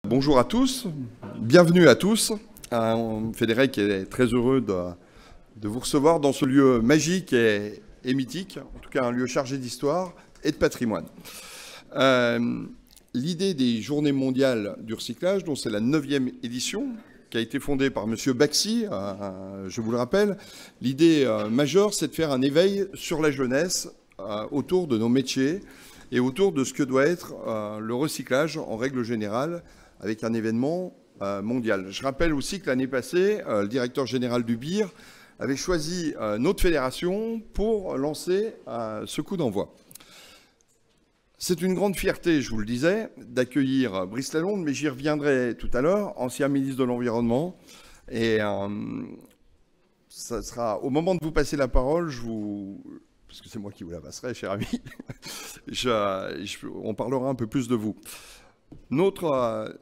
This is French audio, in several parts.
Bonjour à tous, bienvenue à tous. Fédéric est très heureux de vous recevoir dans ce lieu magique et mythique, en tout cas un lieu chargé d'histoire et de patrimoine. L'idée des Journées mondiales du recyclage, dont c'est la 9e édition, qui a été fondée par M. Baxi, je vous le rappelle, l'idée majeure, c'est de faire un éveil sur la jeunesse autour de nos métiers et autour de ce que doit être le recyclage en règle générale, avec un événement mondial. Je rappelle aussi que l'année passée, le directeur général du BIR avait choisi notre fédération pour lancer ce coup d'envoi. C'est une grande fierté, je vous le disais, d'accueillir Brice Lalonde, mais j'y reviendrai tout à l'heure, ancien ministre de l'Environnement. Et ça sera au moment de vous passer la parole, parce que c'est moi qui vous la passerai, cher ami, on parlera un peu plus de vous. Notre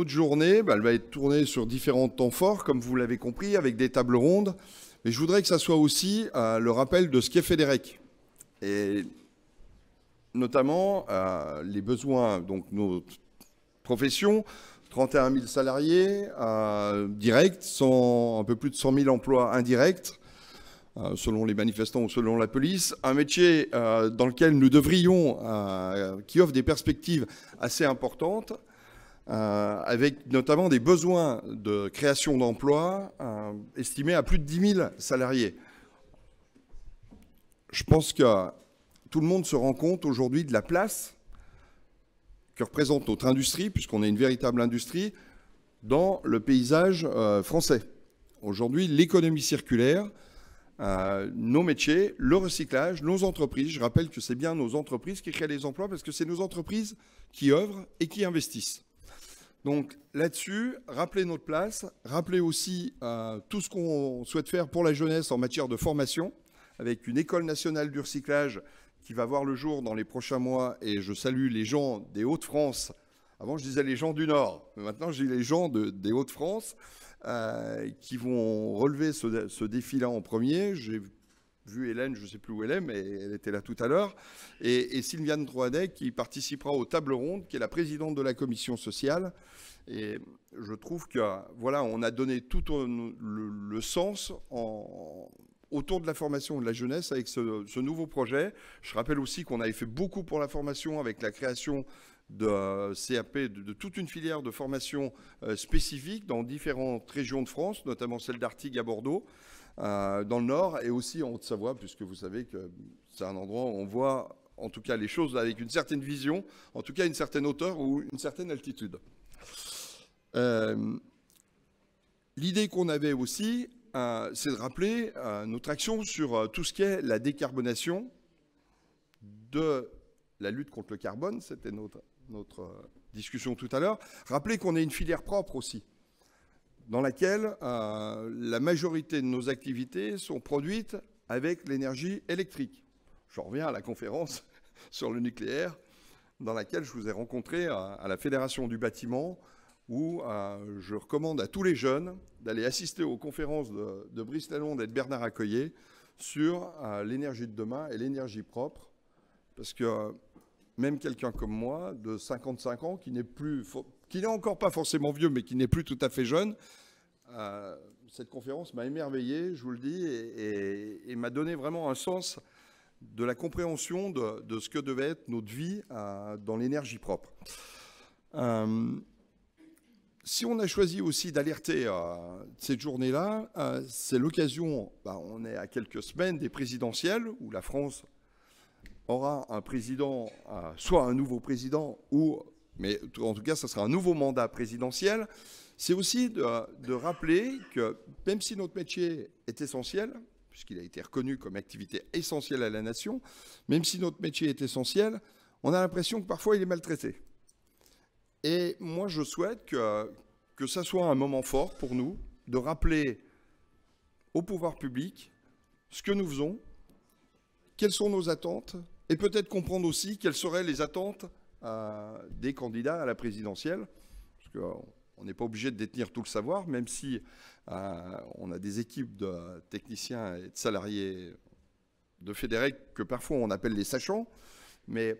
journée, elle va être tournée sur différents temps forts, comme vous l'avez compris, avec des tables rondes. Mais je voudrais que ça soit aussi le rappel de ce qu'est Fédérec. Et notamment les besoins, donc notre profession, 31 000 salariés directs, un peu plus de 100 000 emplois indirects, selon les manifestants ou selon la police, un métier dans lequel nous devrions, qui offre des perspectives assez importantes, avec notamment des besoins de création d'emplois estimés à plus de 10 000 salariés. Je pense que tout le monde se rend compte aujourd'hui de la place que représente notre industrie, puisqu'on est une véritable industrie, dans le paysage français. Aujourd'hui, l'économie circulaire, nos métiers, le recyclage, nos entreprises. Je rappelle que c'est bien nos entreprises qui créent les emplois parce que c'est nos entreprises qui œuvrent et qui investissent. Donc là-dessus, rappelez notre place, rappelez aussi tout ce qu'on souhaite faire pour la jeunesse en matière de formation, avec une école nationale du recyclage qui va voir le jour dans les prochains mois. Et je salue les gens des Hauts-de-France. Avant, je disais les gens du Nord, mais maintenant, je dis les gens des Hauts-de-France. Qui vont relever ce défi-là en premier. J'ai vu Hélène, je ne sais plus où elle est, mais elle était là tout à l'heure, et Sylviane Troadec qui participera aux tables rondes, qui est la présidente de la commission sociale. Et je trouve que voilà, on a donné tout le sens autour de la formation de la jeunesse avec ce nouveau projet. Je rappelle aussi qu'on avait fait beaucoup pour la formation avec la création de CAP, de toute une filière de formation spécifique dans différentes régions de France, notamment celle d'Artigues à Bordeaux, dans le Nord, et aussi en Haute-Savoie, puisque vous savez que c'est un endroit où on voit en tout cas les choses avec une certaine vision, en tout cas une certaine hauteur ou une certaine altitude. L'idée qu'on avait aussi, c'est de rappeler notre action sur tout ce qui est la décarbonation de la lutte contre le carbone, c'était notre discussion tout à l'heure. Rappelez qu'on est une filière propre aussi, dans laquelle la majorité de nos activités sont produites avec l'énergie électrique. J'en reviens à la conférence sur le nucléaire, dans laquelle je vous ai rencontré à la Fédération du bâtiment, où je recommande à tous les jeunes d'aller assister aux conférences de Brice Lalonde et de Bernard Accoyer sur l'énergie de demain et l'énergie propre, parce que même quelqu'un comme moi, de 55 ans, qui n'est encore pas forcément vieux, mais qui n'est plus tout à fait jeune, cette conférence m'a émerveillé, je vous le dis, et m'a donné vraiment un sens de la compréhension de ce que devait être notre vie dans l'énergie propre. Si on a choisi aussi d'alerter cette journée-là, c'est l'occasion, on est à quelques semaines des présidentielles, où la France aura un président, soit un nouveau président, mais en tout cas, ça sera un nouveau mandat présidentiel. C'est aussi de rappeler que même si notre métier est essentiel, puisqu'il a été reconnu comme activité essentielle à la nation, même si notre métier est essentiel, on a l'impression que parfois il est maltraité. Et moi, je souhaite que ça soit un moment fort pour nous, de rappeler au pouvoir public ce que nous faisons, quelles sont nos attentes, et peut-être comprendre aussi quelles seraient les attentes des candidats à la présidentielle, parce qu'on n'est pas obligé de détenir tout le savoir, même si on a des équipes de techniciens et de salariés de Fédérec que parfois on appelle les sachants, mais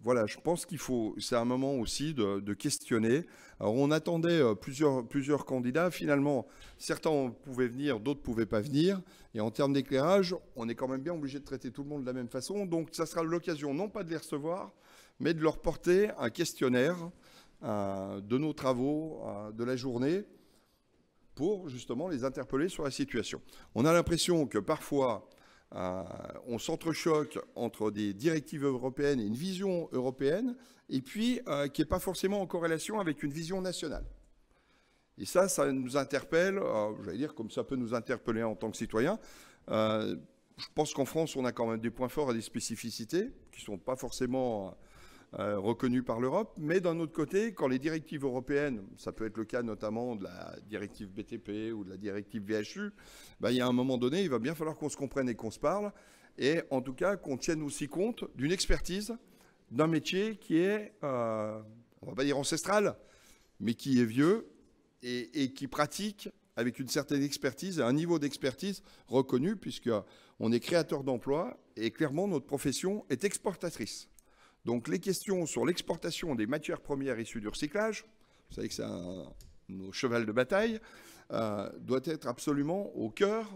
voilà, je pense qu'il faut, c'est un moment aussi de questionner. Alors, on attendait plusieurs candidats. Finalement, certains pouvaient venir, d'autres ne pouvaient pas venir. Et en termes d'éclairage, on est quand même bien obligé de traiter tout le monde de la même façon. Donc, ça sera l'occasion, non pas de les recevoir, mais de leur porter un questionnaire de nos travaux de la journée pour justement les interpeller sur la situation. On a l'impression que parfois, on s'entrechoque entre des directives européennes et une vision européenne, et puis qui n'est pas forcément en corrélation avec une vision nationale. Et ça nous interpelle, j'allais dire comme ça peut nous interpeller en tant que citoyens. Je pense qu'en France, on a quand même des points forts et des spécificités qui ne sont pas forcément reconnus par l'Europe, mais d'un autre côté, quand les directives européennes, ça peut être le cas notamment de la directive BTP ou de la directive VHU, il y a un moment donné, il va bien falloir qu'on se comprenne et qu'on se parle, et en tout cas qu'on tienne aussi compte d'une expertise, d'un métier qui est, on ne va pas dire ancestral, mais qui est vieux et qui pratique avec une certaine expertise et un niveau d'expertise reconnu, puisqu'on est créateur d'emplois, et clairement notre profession est exportatrice. Donc les questions sur l'exportation des matières premières issues du recyclage, vous savez que c'est nos cheval de bataille, doit être absolument au cœur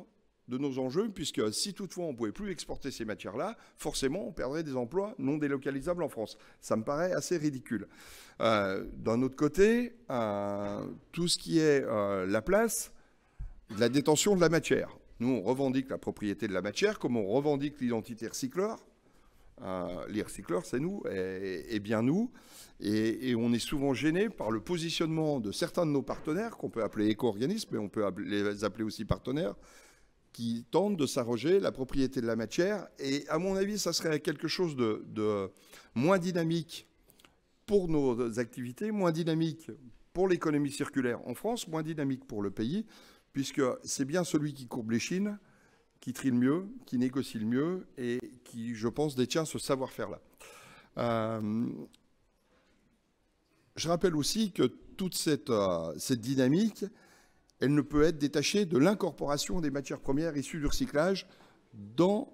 de nos enjeux, puisque si toutefois on ne pouvait plus exporter ces matières-là, forcément on perdrait des emplois non délocalisables en France. Ça me paraît assez ridicule. D'un autre côté, tout ce qui est la place de la détention de la matière. Nous, on revendique la propriété de la matière, comme on revendique l'identité recycleur. Les recycleurs, c'est nous, et bien nous. Et on est souvent gêné par le positionnement de certains de nos partenaires, qu'on peut appeler éco-organismes, mais on peut les appeler aussi partenaires, qui tentent de s'arroger la propriété de la matière. Et à mon avis, ça serait quelque chose de moins dynamique pour nos activités, moins dynamique pour l'économie circulaire en France, moins dynamique pour le pays, puisque c'est bien celui qui courbe les chines qui trie le mieux, qui négocie le mieux et qui, je pense, détient ce savoir-faire-là. Je rappelle aussi que toute cette dynamique, elle ne peut être détachée de l'incorporation des matières premières issues du recyclage dans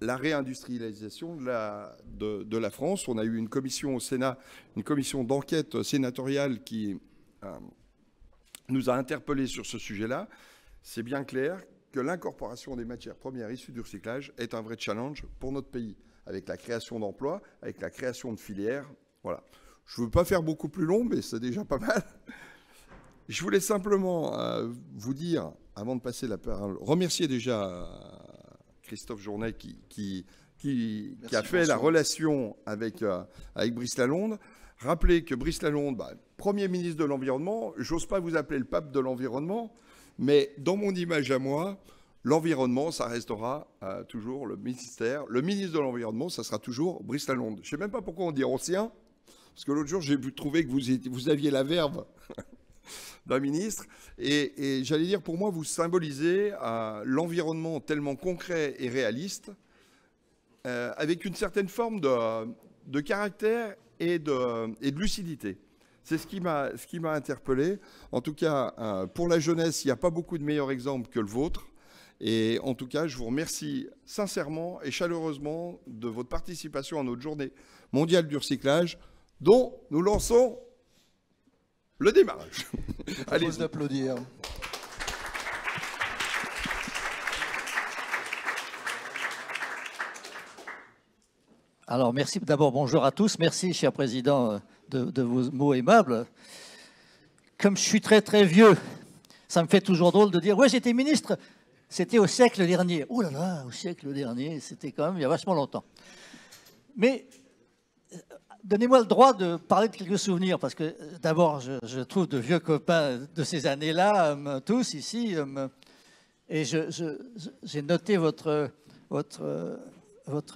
la réindustrialisation de la France. On a eu une commission au Sénat, une commission d'enquête sénatoriale qui nous a interpellés sur ce sujet-là. C'est bien clair que l'incorporation des matières premières issues du recyclage est un vrai challenge pour notre pays, avec la création d'emplois, avec la création de filières. Voilà. Je ne veux pas faire beaucoup plus long, mais c'est déjà pas mal. Je voulais simplement vous dire, avant de passer la parole, remercier déjà Christophe Journet qui a fait la relation avec Brice Lalonde. Rappelez que Brice Lalonde, Premier ministre de l'Environnement, j'ose pas vous appeler le pape de l'environnement, mais dans mon image à moi, l'environnement, ça restera toujours le ministère. Le ministre de l'Environnement, ça sera toujours Brice Lalonde. Je ne sais même pas pourquoi on dit ancien, parce que l'autre jour, j'ai trouvé que vous aviez la verve d'un ministre. Et j'allais dire, pour moi, vous symbolisez l'environnement tellement concret et réaliste, avec une certaine forme de caractère et de lucidité. C'est ce qui m'a interpellé. En tout cas, pour la jeunesse, il n'y a pas beaucoup de meilleurs exemples que le vôtre. Et en tout cas, je vous remercie sincèrement et chaleureusement de votre participation à notre journée mondiale du recyclage, dont nous lançons le démarrage. Je propose d'applaudir. Alors, merci d'abord, bonjour à tous. Merci, cher Président, de vos mots aimables. Comme je suis très, très vieux, ça me fait toujours drôle de dire « Ouais, j'étais ministre, c'était au siècle dernier. » Oh là là, au siècle dernier, c'était quand même il y a vachement longtemps. Mais donnez-moi le droit de parler de quelques souvenirs, parce que d'abord, je trouve de vieux copains de ces années-là, tous ici, et j'ai noté votre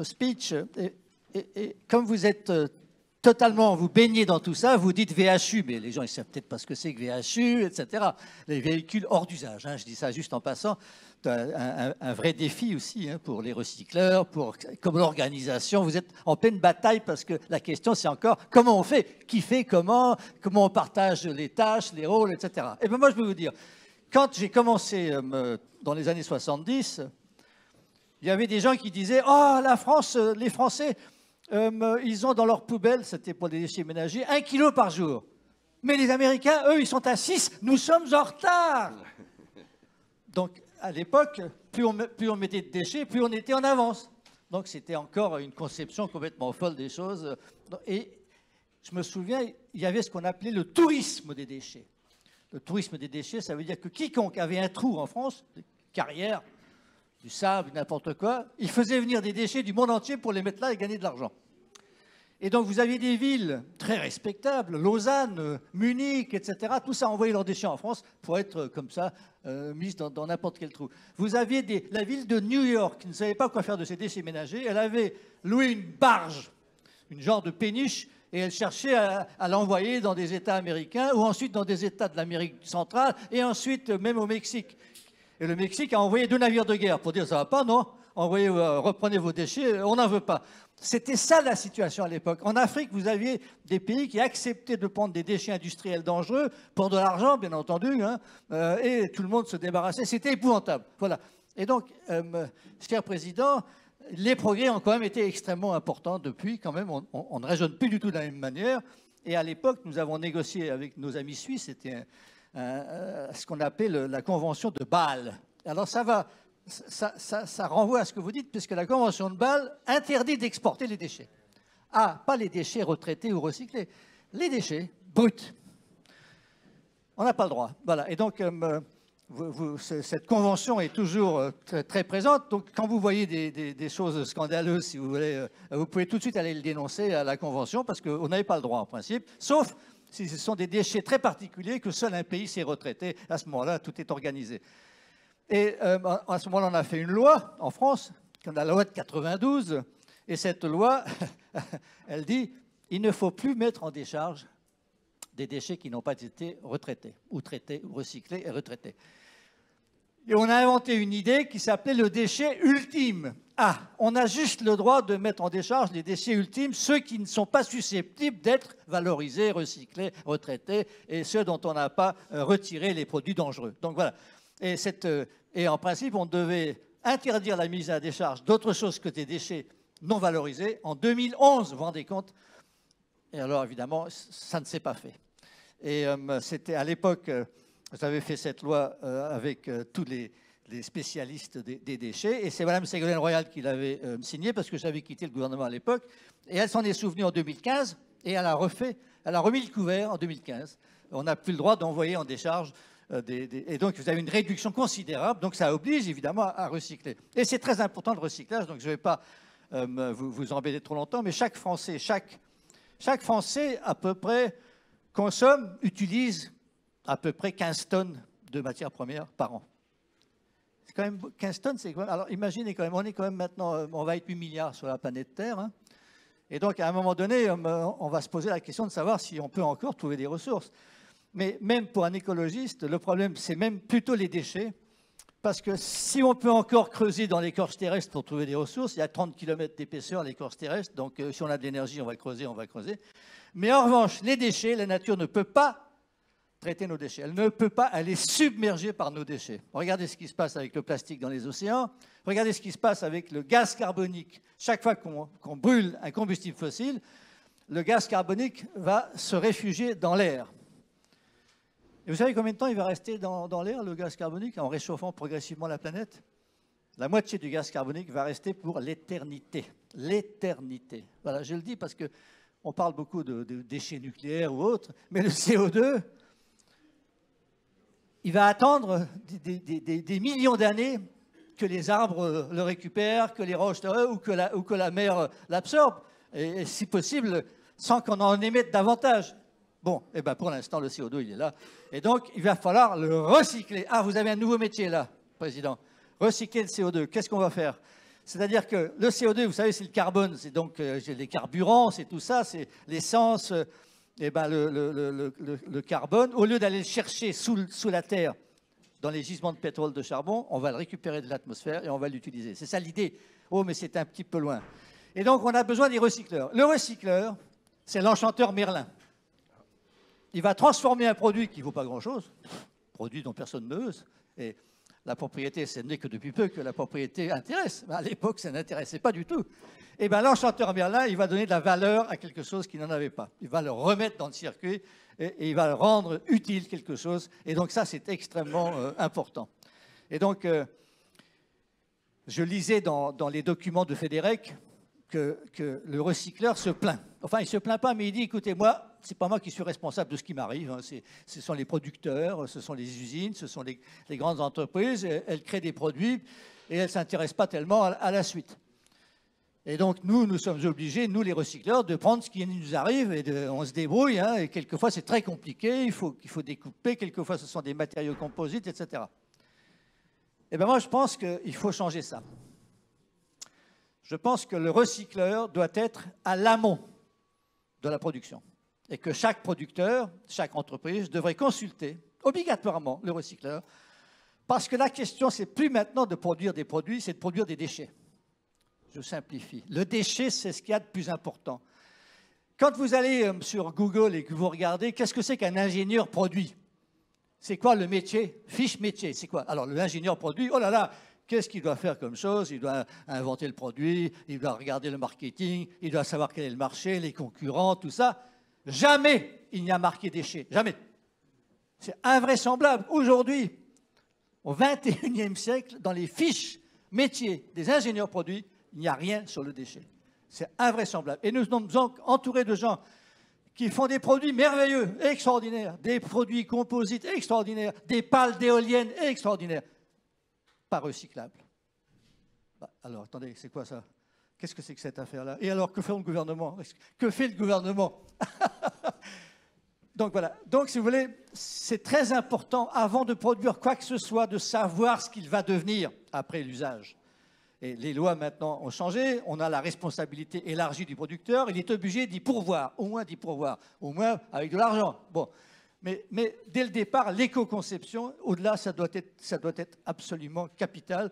speech. Et comme vous êtes totalement, vous baignez dans tout ça, vous dites VHU, mais les gens ne savent peut-être pas ce que c'est que VHU, etc. Les véhicules hors d'usage, hein, je dis ça juste en passant. Un vrai défi aussi pour les recycleurs, comme l'organisation. Vous êtes en pleine bataille parce que la question, c'est encore comment on fait, qui fait comment on partage les tâches, les rôles, etc. Et bien moi, je peux vous dire, quand j'ai commencé dans les années 70, il y avait des gens qui disaient « Oh, la France, les Français, ils ont dans leur poubelle, c'était pour les déchets ménagers, 1 kilo par jour. Mais les Américains, eux, ils sont à 6. Nous sommes en retard. Donc, à l'époque, plus on mettait de déchets, plus on était en avance. Donc, c'était encore une conception complètement folle des choses. Et je me souviens, il y avait ce qu'on appelait le tourisme des déchets. Le tourisme des déchets, ça veut dire que quiconque avait un trou en France, des carrières, du sable, n'importe quoi, il faisait venir des déchets du monde entier pour les mettre là et gagner de l'argent. Et donc, vous aviez des villes très respectables, Lausanne, Munich, etc. Tout ça envoyait leurs déchets en France pour être comme ça, mises dans n'importe quel trou. Vous aviez la ville de New York qui ne savait pas quoi faire de ses déchets ménagers. Elle avait loué une barge, une genre de péniche, et elle cherchait à l'envoyer dans des États américains ou ensuite dans des États de l'Amérique centrale et ensuite même au Mexique. Et le Mexique a envoyé 2 navires de guerre pour dire ça va pas, non? Envoyez, reprenez vos déchets, on n'en veut pas. C'était ça la situation à l'époque. En Afrique, vous aviez des pays qui acceptaient de prendre des déchets industriels dangereux pour de l'argent, bien entendu, hein, et tout le monde se débarrassait. C'était épouvantable. Voilà. Et donc, cher Président, les progrès ont quand même été extrêmement importants depuis. Quand même, on ne raisonne plus du tout de la même manière. Et à l'époque, nous avons négocié avec nos amis suisses, c'était ce qu'on appelle la Convention de Bâle. Alors ça renvoie à ce que vous dites, puisque la Convention de Bâle interdit d'exporter les déchets. Ah, pas les déchets retraités ou recyclés, les déchets bruts. On n'a pas le droit. Voilà. Et donc, cette convention est toujours très présente. Donc, quand vous voyez des choses scandaleuses, si vous voulez, vous pouvez tout de suite aller le dénoncer à la convention, parce qu'on n'avait pas le droit en principe, sauf si ce sont des déchets très particuliers que seul un pays s'est retraité. À ce moment-là, tout est organisé. Et à ce moment-là, on a fait une loi en France, la loi de 92, et cette loi, elle dit il ne faut plus mettre en décharge des déchets qui n'ont pas été retraités, ou traités, ou recyclés et retraités. Et on a inventé une idée qui s'appelait le déchet ultime. Ah, on a juste le droit de mettre en décharge les déchets ultimes, ceux qui ne sont pas susceptibles d'être valorisés, recyclés, retraités, et ceux dont on n'a pas retiré les produits dangereux. Donc voilà. Et en principe, on devait interdire la mise à décharge d'autres choses que des déchets non valorisés en 2011, vous vous rendez compte? Et alors, évidemment, ça ne s'est pas fait. Et c'était à l'époque, j'avais fait cette loi avec tous les spécialistes des déchets, et c'est Mme Ségolène Royal qui l'avait signée, parce que j'avais quitté le gouvernement à l'époque, et elle s'en est souvenue en 2015, et elle a remis le couvert en 2015. On n'a plus le droit d'envoyer en décharge et donc, vous avez une réduction considérable. Donc, ça oblige évidemment à recycler. Et c'est très important le recyclage. Donc, je ne vais pas vous embêter trop longtemps, mais chaque Français à peu près utilise à peu près 15 tonnes de matières premières par an. C'est quand même 15 tonnes, c'est quoi? Alors, imaginez quand même, on est quand même maintenant, on va être 8 milliards sur la planète Terre. Hein. Et donc, à un moment donné, on va se poser la question de savoir si on peut encore trouver des ressources. Mais même pour un écologiste, le problème, c'est même plutôt les déchets. Parce que si on peut encore creuser dans l'écorce terrestre pour trouver des ressources, il y a 30 km d'épaisseur l'écorce terrestre, donc si on a de l'énergie, on va creuser, on va creuser. Mais en revanche, les déchets, la nature ne peut pas traiter nos déchets. Elle ne peut pas, elle est submergée par nos déchets. Regardez ce qui se passe avec le plastique dans les océans. Regardez ce qui se passe avec le gaz carbonique. Chaque fois qu'on brûle un combustible fossile, le gaz carbonique va se réfugier dans l'air. Et vous savez combien de temps il va rester dans l'air, le gaz carbonique, en réchauffant progressivement la planète? La moitié du gaz carbonique va rester pour l'éternité. L'éternité. Voilà, je le dis parce qu'on parle beaucoup de déchets nucléaires ou autres, mais le CO2, il va attendre des millions d'années que les arbres le récupèrent, que les roches ou que la mer l'absorbe, et si possible, sans qu'on en émette davantage. Bon, eh ben pour l'instant, le CO2, il est là. Et donc, il va falloir le recycler. Ah, vous avez un nouveau métier là, Président. Recycler le CO2. Qu'est-ce qu'on va faire? C'est-à-dire que le CO2, vous savez, c'est le carbone. C'est donc les carburants, c'est tout ça, c'est l'essence, eh ben, le carbone. Au lieu d'aller le chercher sous la terre, dans les gisements de pétrole, de charbon, on va le récupérer de l'atmosphère et on va l'utiliser. C'est ça l'idée. Oh, mais c'est un petit peu loin. Et donc, on a besoin des recycleurs. Le recycleur, c'est l'enchanteur Merlin. Il va transformer un produit qui ne vaut pas grand-chose, produit dont personne ne veut, et La propriété, ce n'est que depuis peu que la propriété intéresse. À l'époque, ça n'intéressait pas du tout. Et bien l'enchanteur Merlin, il va donner de la valeur à quelque chose qu'il n'en avait pas. Il va le remettre dans le circuit et il va le rendre utile quelque chose. Et donc ça, c'est extrêmement important. Et donc, je lisais dans les documents de Fédérec que le recycleur se plaint. Enfin, il ne se plaint pas, mais il dit, écoutez, moi, ce n'est pas moi qui suis responsable de ce qui m'arrive. Hein. Ce sont les producteurs, ce sont les usines, ce sont les grandes entreprises. Elles créent des produits et elles ne s'intéressent pas tellement à la suite. Et donc, nous sommes obligés, nous les recycleurs, de prendre ce qui nous arrive et on se débrouille. Hein, et quelquefois, c'est très compliqué, il faut découper. Quelquefois, ce sont des matériaux composites, etc. Et bien moi, je pense qu'il faut changer ça. Je pense que le recycleur doit être à l'amont de la production et que chaque producteur, chaque entreprise devrait consulter obligatoirement le recycleur parce que la question, c'est plus maintenant de produire des produits, c'est de produire des déchets. Je simplifie. Le déchet, c'est ce qu'il y a de plus important. Quand vous allez sur Google et que vous regardez, qu'est-ce que c'est qu'un ingénieur produit ? C'est quoi le métier? Fiche métier, c'est quoi? Alors, l'ingénieur produit, oh là là, qu'est-ce qu'il doit faire comme chose? Il doit inventer le produit, il doit regarder le marketing, il doit savoir quel est le marché, les concurrents, tout ça. Jamais il n'y a marqué déchets, jamais. C'est invraisemblable. Aujourd'hui, au XXIe siècle, dans les fiches métiers des ingénieurs produits, il n'y a rien sur le déchet. C'est invraisemblable. Et nous sommes entourés de gens qui font des produits merveilleux, extraordinaires, des produits composites extraordinaires, des pales d'éoliennes extraordinaires, pas recyclables. Bah, alors, attendez, c'est quoi ça? Qu'est-ce que c'est que cette affaire-là? Et alors, que fait le gouvernement? Que fait le gouvernement? Donc voilà. Donc, si vous voulez, c'est très important, avant de produire quoi que ce soit, de savoir ce qu'il va devenir après l'usage. Et les lois maintenant ont changé, on a la responsabilité élargie du producteur, il est obligé d'y pourvoir, au moins avec de l'argent. Bon. Mais dès le départ, l'éco-conception, au-delà, ça doit être absolument capital.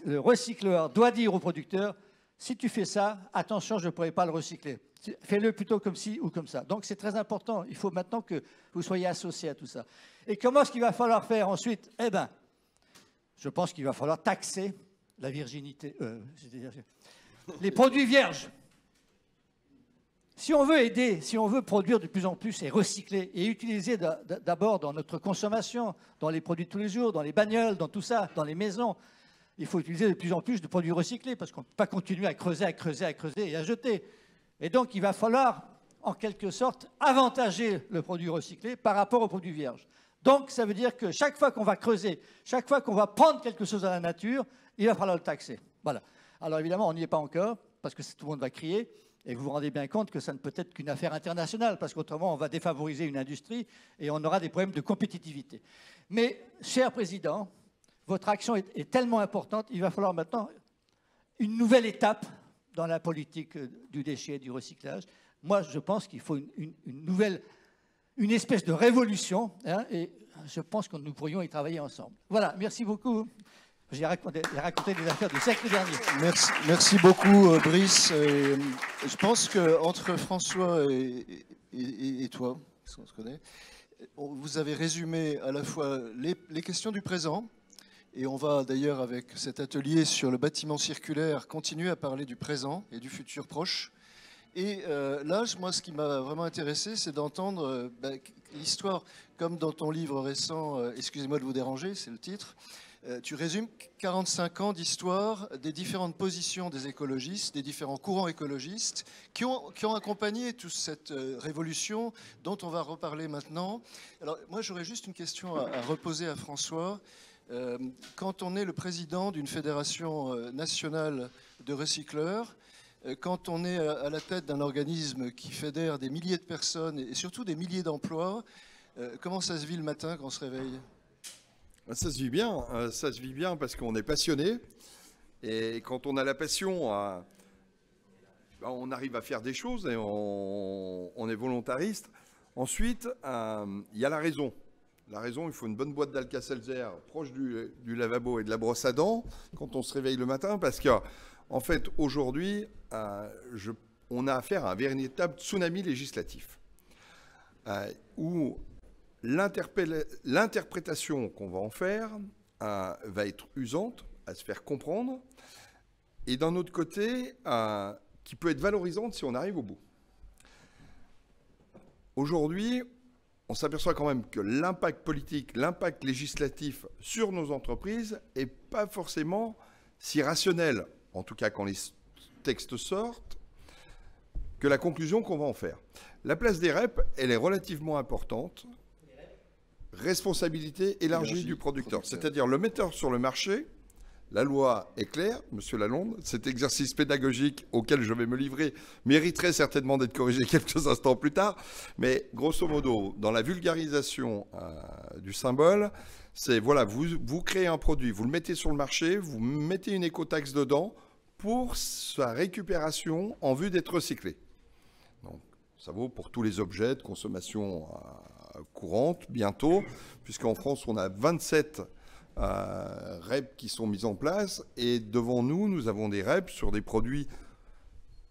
Le recycleur doit dire au producteur, si tu fais ça, attention, je ne pourrai pas le recycler. Fais-le plutôt comme ci ou comme ça. Donc c'est très important, il faut maintenant que vous soyez associés à tout ça. Et comment est-ce qu'il va falloir faire ensuite? Eh bien, je pense qu'il va falloir taxer la virginité, les produits vierges. Si on veut aider, si on veut produire de plus en plus et recycler et utiliser d'abord dans notre consommation, dans les produits de tous les jours, dans les bagnoles, dans tout ça, dans les maisons, il faut utiliser de plus en plus de produits recyclés parce qu'on ne peut pas continuer à creuser et à jeter. Et donc, il va falloir, en quelque sorte, avantager le produit recyclé par rapport au produit vierge. Donc, ça veut dire que chaque fois qu'on va creuser, chaque fois qu'on va prendre quelque chose à la nature, il va falloir le taxer. Voilà. Alors évidemment, on n'y est pas encore, parce que tout le monde va crier, et vous vous rendez bien compte que ça ne peut être qu'une affaire internationale, parce qu'autrement, on va défavoriser une industrie et on aura des problèmes de compétitivité. Mais, cher Président, votre action est tellement importante, il va falloir maintenant une nouvelle étape dans la politique du déchet et du recyclage. Moi, je pense qu'il faut une espèce de révolution, hein, et je pense que nous pourrions y travailler ensemble. Voilà, merci beaucoup. J'ai raconté des affaires du siècle dernier. Merci beaucoup, Brice. Je pense qu'entre François et toi, parce qu'on se connaît, vous avez résumé à la fois les questions du présent, et on va d'ailleurs, avec cet atelier sur le bâtiment circulaire, continuer à parler du présent et du futur proche. Et là, moi, ce qui m'a vraiment intéressé, c'est d'entendre l'histoire, comme dans ton livre récent, Excusez-moi de vous déranger, c'est le titre. Tu résumes 45 ans d'histoire des différentes positions des écologistes, des différents courants écologistes qui ont accompagné toute cette révolution dont on va reparler maintenant. Alors moi j'aurais juste une question à reposer à François. Quand on est le président d'une fédération nationale de recycleurs, quand on est à la tête d'un organisme qui fédère des milliers de personnes et surtout des milliers d'emplois, comment ça se vit le matin quand on se réveille ? Ça se vit bien parce qu'on est passionné et quand on a la passion, on arrive à faire des choses et on est volontariste. Ensuite, il y a la raison. La raison, il faut une bonne boîte d'Alka-Seltzer proche du lavabo et de la brosse à dents quand on se réveille le matin parce qu'en fait, aujourd'hui, on a affaire à un véritable tsunami législatif où l'interprétation qu'on va en faire va être usante à se faire comprendre, et d'un autre côté, qui peut être valorisante si on arrive au bout. Aujourd'hui, on s'aperçoit quand même que l'impact politique, l'impact législatif sur nos entreprises n'est pas forcément si rationnel, en tout cas quand les textes sortent, que la conclusion qu'on va en faire. La place des REP, elle est relativement importante. Responsabilité élargie du producteur. C'est-à-dire le metteur sur le marché, la loi est claire, Monsieur Lalonde, cet exercice pédagogique auquel je vais me livrer mériterait certainement d'être corrigé quelques instants plus tard, mais grosso modo, dans la vulgarisation du symbole, c'est voilà, vous créez un produit, vous le mettez sur le marché, vous mettez une écotaxe dedans pour sa récupération en vue d'être recyclé. Donc, ça vaut pour tous les objets de consommation courante, bientôt, puisqu'en France, on a 27 REP qui sont mis en place, et devant nous, nous avons des REP sur des produits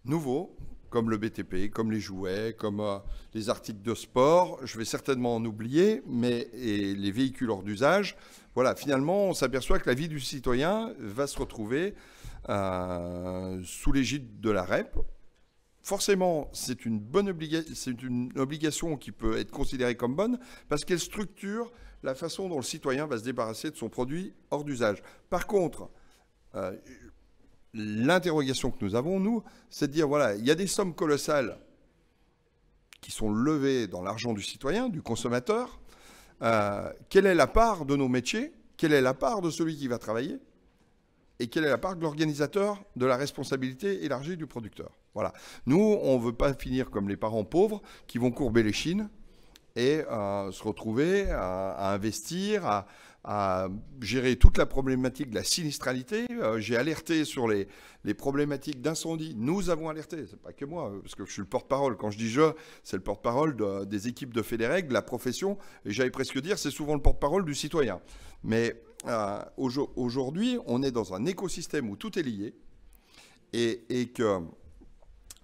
nouveaux, comme le BTP, comme les jouets, comme les articles de sport. Je vais certainement en oublier, mais et les véhicules hors d'usage. Voilà, finalement, on s'aperçoit que la vie du citoyen va se retrouver sous l'égide de la REP. Forcément, c'est une obligation qui peut être considérée comme bonne parce qu'elle structure la façon dont le citoyen va se débarrasser de son produit hors d'usage. Par contre, l'interrogation que nous avons, nous, c'est de dire, voilà, il y a des sommes colossales qui sont levées dans l'argent du citoyen, du consommateur. Quelle est la part de nos métiers? Quelle est la part de celui qui va travailler? Et quelle est la part de l'organisateur de la responsabilité élargie du producteur? Voilà. Nous, on ne veut pas finir comme les parents pauvres qui vont courber les chines et se retrouver à investir, à gérer toute la problématique de la sinistralité. J'ai alerté sur les problématiques d'incendie. Nous avons alerté, c'est pas que moi, parce que je suis le porte-parole. Quand je dis je, c'est le porte-parole des équipes de Fédérec, de la profession, et j'allais presque dire, c'est souvent le porte-parole du citoyen. Mais aujourd'hui, on est dans un écosystème où tout est lié, et que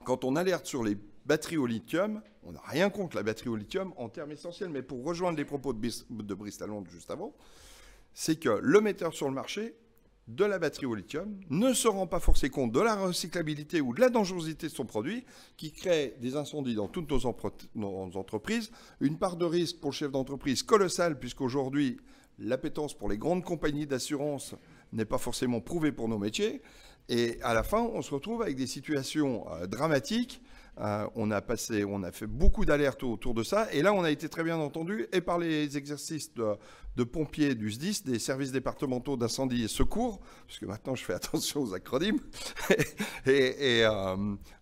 quand on alerte sur les batteries au lithium, on n'a rien contre la batterie au lithium en termes essentiels, mais pour rejoindre les propos de Brice Lalonde juste avant, c'est que le metteur sur le marché de la batterie au lithium ne se rend pas forcément compte de la recyclabilité ou de la dangerosité de son produit, qui crée des incendies dans toutes nos entreprises, une part de risque pour le chef d'entreprise colossale, puisqu'aujourd'hui, l'appétence pour les grandes compagnies d'assurance n'est pas forcément prouvée pour nos métiers, et à la fin, on se retrouve avec des situations dramatiques. On a fait beaucoup d'alertes autour de ça, et là on a été très bien entendu et par les exercices de pompiers du SDIS, des services départementaux d'incendie et secours, parce que maintenant je fais attention aux acronymes,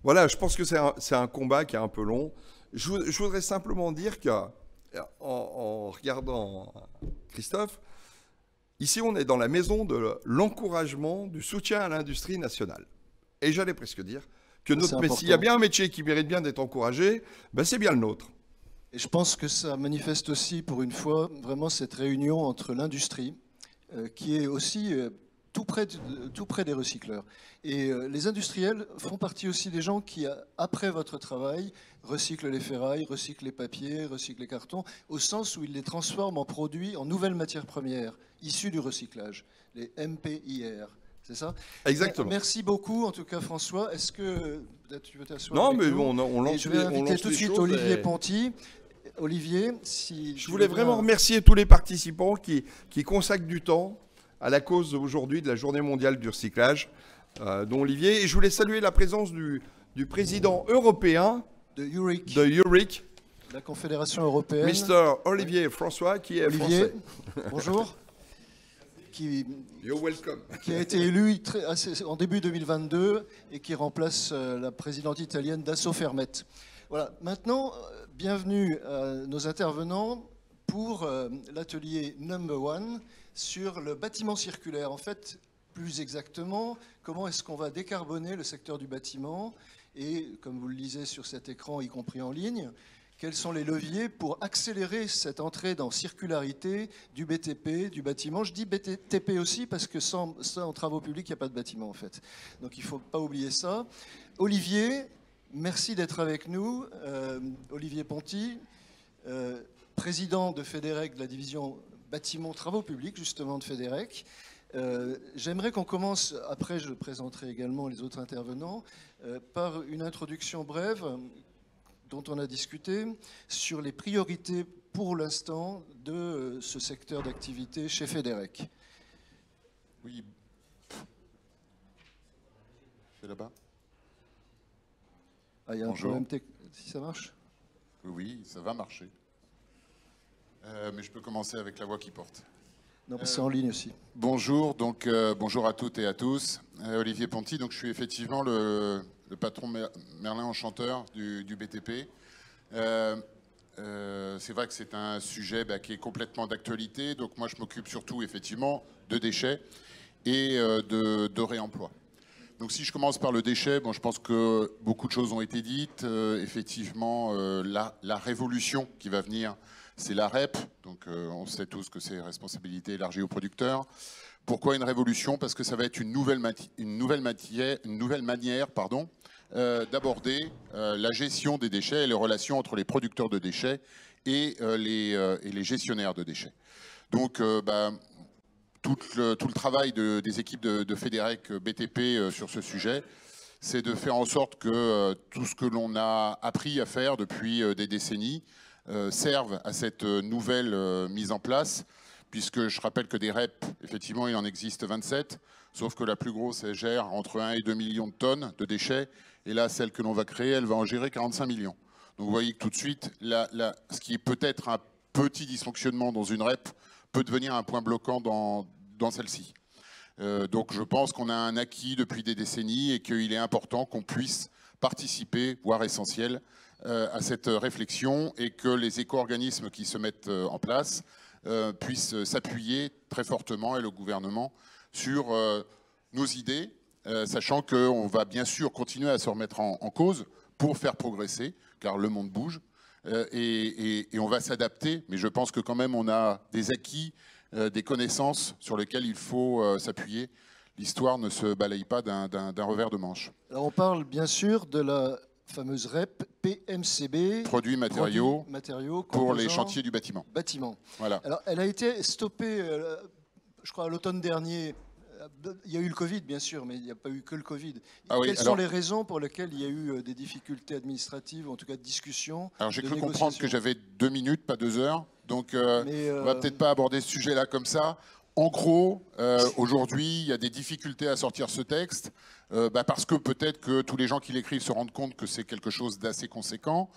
voilà, je pense que c'est un combat qui est un peu long. Je voudrais simplement dire qu'en regardant Christophe, ici on est dans la maison de l'encouragement, du soutien à l'industrie nationale, et j'allais presque dire que s'il y a bien un métier qui mérite bien d'être encouragé, ben c'est bien le nôtre. Et je pense que ça manifeste aussi, pour une fois, vraiment cette réunion entre l'industrie, qui est aussi tout près des recycleurs. Et les industriels font partie aussi des gens qui, après votre travail, recyclent les ferrailles, recyclent les papiers, recyclent les cartons, au sens où ils les transforment en produits, en nouvelles matières premières, issues du recyclage, les MPIR. C'est ça? Exactement. Merci beaucoup, en tout cas, François. Est-ce que tu veux t'asseoir? Non, mais on lance. Je vais inviter tout de suite Olivier Ponty. Olivier, si je voulais vraiment remercier tous les participants qui consacrent du temps à la cause aujourd'hui de la Journée mondiale du recyclage, dont Olivier. Et je voulais saluer la présence du président européen de URIC, la Confédération européenne, Mr. Olivier François, qui est français. Bonjour. You're welcome. Qui a été élu en début 2022 et qui remplace la présidente italienne Dasso Fermet. Voilà. Maintenant, bienvenue à nos intervenants pour l'atelier number 1 sur le bâtiment circulaire. En fait, plus exactement, comment est-ce qu'on va décarboner le secteur du bâtiment et, comme vous le lisez sur cet écran, y compris en ligne, quels sont les leviers pour accélérer cette entrée dans circularité du BTP, du bâtiment? Je dis BTP aussi parce que sans en travaux publics, il n'y a pas de bâtiment en fait. Donc il ne faut pas oublier ça. Olivier, merci d'être avec nous. Olivier Ponty, président de Fédérec de la division bâtiment travaux publics, justement, de Fédérec. J'aimerais qu'on commence, après je présenterai également les autres intervenants, par une introduction brève dont on a discuté sur les priorités pour l'instant de ce secteur d'activité chez Fédérec. Oui. C'est là-bas. Ah, il y a un problème si ça marche? Oui, ça va marcher. Mais je peux commencer avec la voix qui porte. Non, c'est en ligne aussi. Bonjour, donc bonjour à toutes et à tous. Olivier Ponty, donc je suis effectivement le patron Merlin Enchanteur du BTP. C'est vrai que c'est un sujet qui est complètement d'actualité. Donc moi, je m'occupe surtout effectivement de déchets et de réemploi. Donc si je commence par le déchet, bon, je pense que beaucoup de choses ont été dites. Effectivement, la révolution qui va venir, c'est la REP. Donc on sait tous que c'est responsabilité élargie aux producteurs. Pourquoi une révolution? Parce que ça va être une nouvelle manière d'aborder la gestion des déchets et les relations entre les producteurs de déchets et les gestionnaires de déchets. Donc tout le travail des équipes de Fédérec BTP sur ce sujet, c'est de faire en sorte que tout ce que l'on a appris à faire depuis des décennies serve à cette nouvelle mise en place, puisque je rappelle que des REP, effectivement, il en existe 27, sauf que la plus grosse, elle gère entre 1 et 2 millions de tonnes de déchets, et là, celle que l'on va créer, elle va en gérer 45 millions. Donc vous voyez que tout de suite, ce qui est peut-être un petit dysfonctionnement dans une REP peut devenir un point bloquant dans celle-ci. Donc je pense qu'on a un acquis depuis des décennies et qu'il est important qu'on puisse participer, voire essentiel, à cette réflexion et que les éco-organismes qui se mettent en place puissent s'appuyer très fortement, et le gouvernement, sur nos idées, sachant qu'on va bien sûr continuer à se remettre en cause pour faire progresser, car le monde bouge, et on va s'adapter, mais je pense que quand même on a des acquis, des connaissances sur lesquelles il faut s'appuyer. L'histoire ne se balaye pas d'un revers de manche. Alors on parle bien sûr de la fameuse REP PMCB, produits matériaux pour les chantiers du bâtiment. Voilà. Alors elle a été stoppée, je crois, à l'automne dernier. Il y a eu le Covid, bien sûr, mais il n'y a pas eu que le Covid. Quelles sont les raisons pour lesquelles il y a eu des difficultés administratives, ou en tout cas de discussion? Alors j'ai cru comprendre que j'avais 2 minutes, pas 2 heures, donc on va peut-être pas aborder ce sujet-là comme ça. En gros, aujourd'hui, il y a des difficultés à sortir ce texte, parce que peut-être que tous les gens qui l'écrivent se rendent compte que c'est quelque chose d'assez conséquent.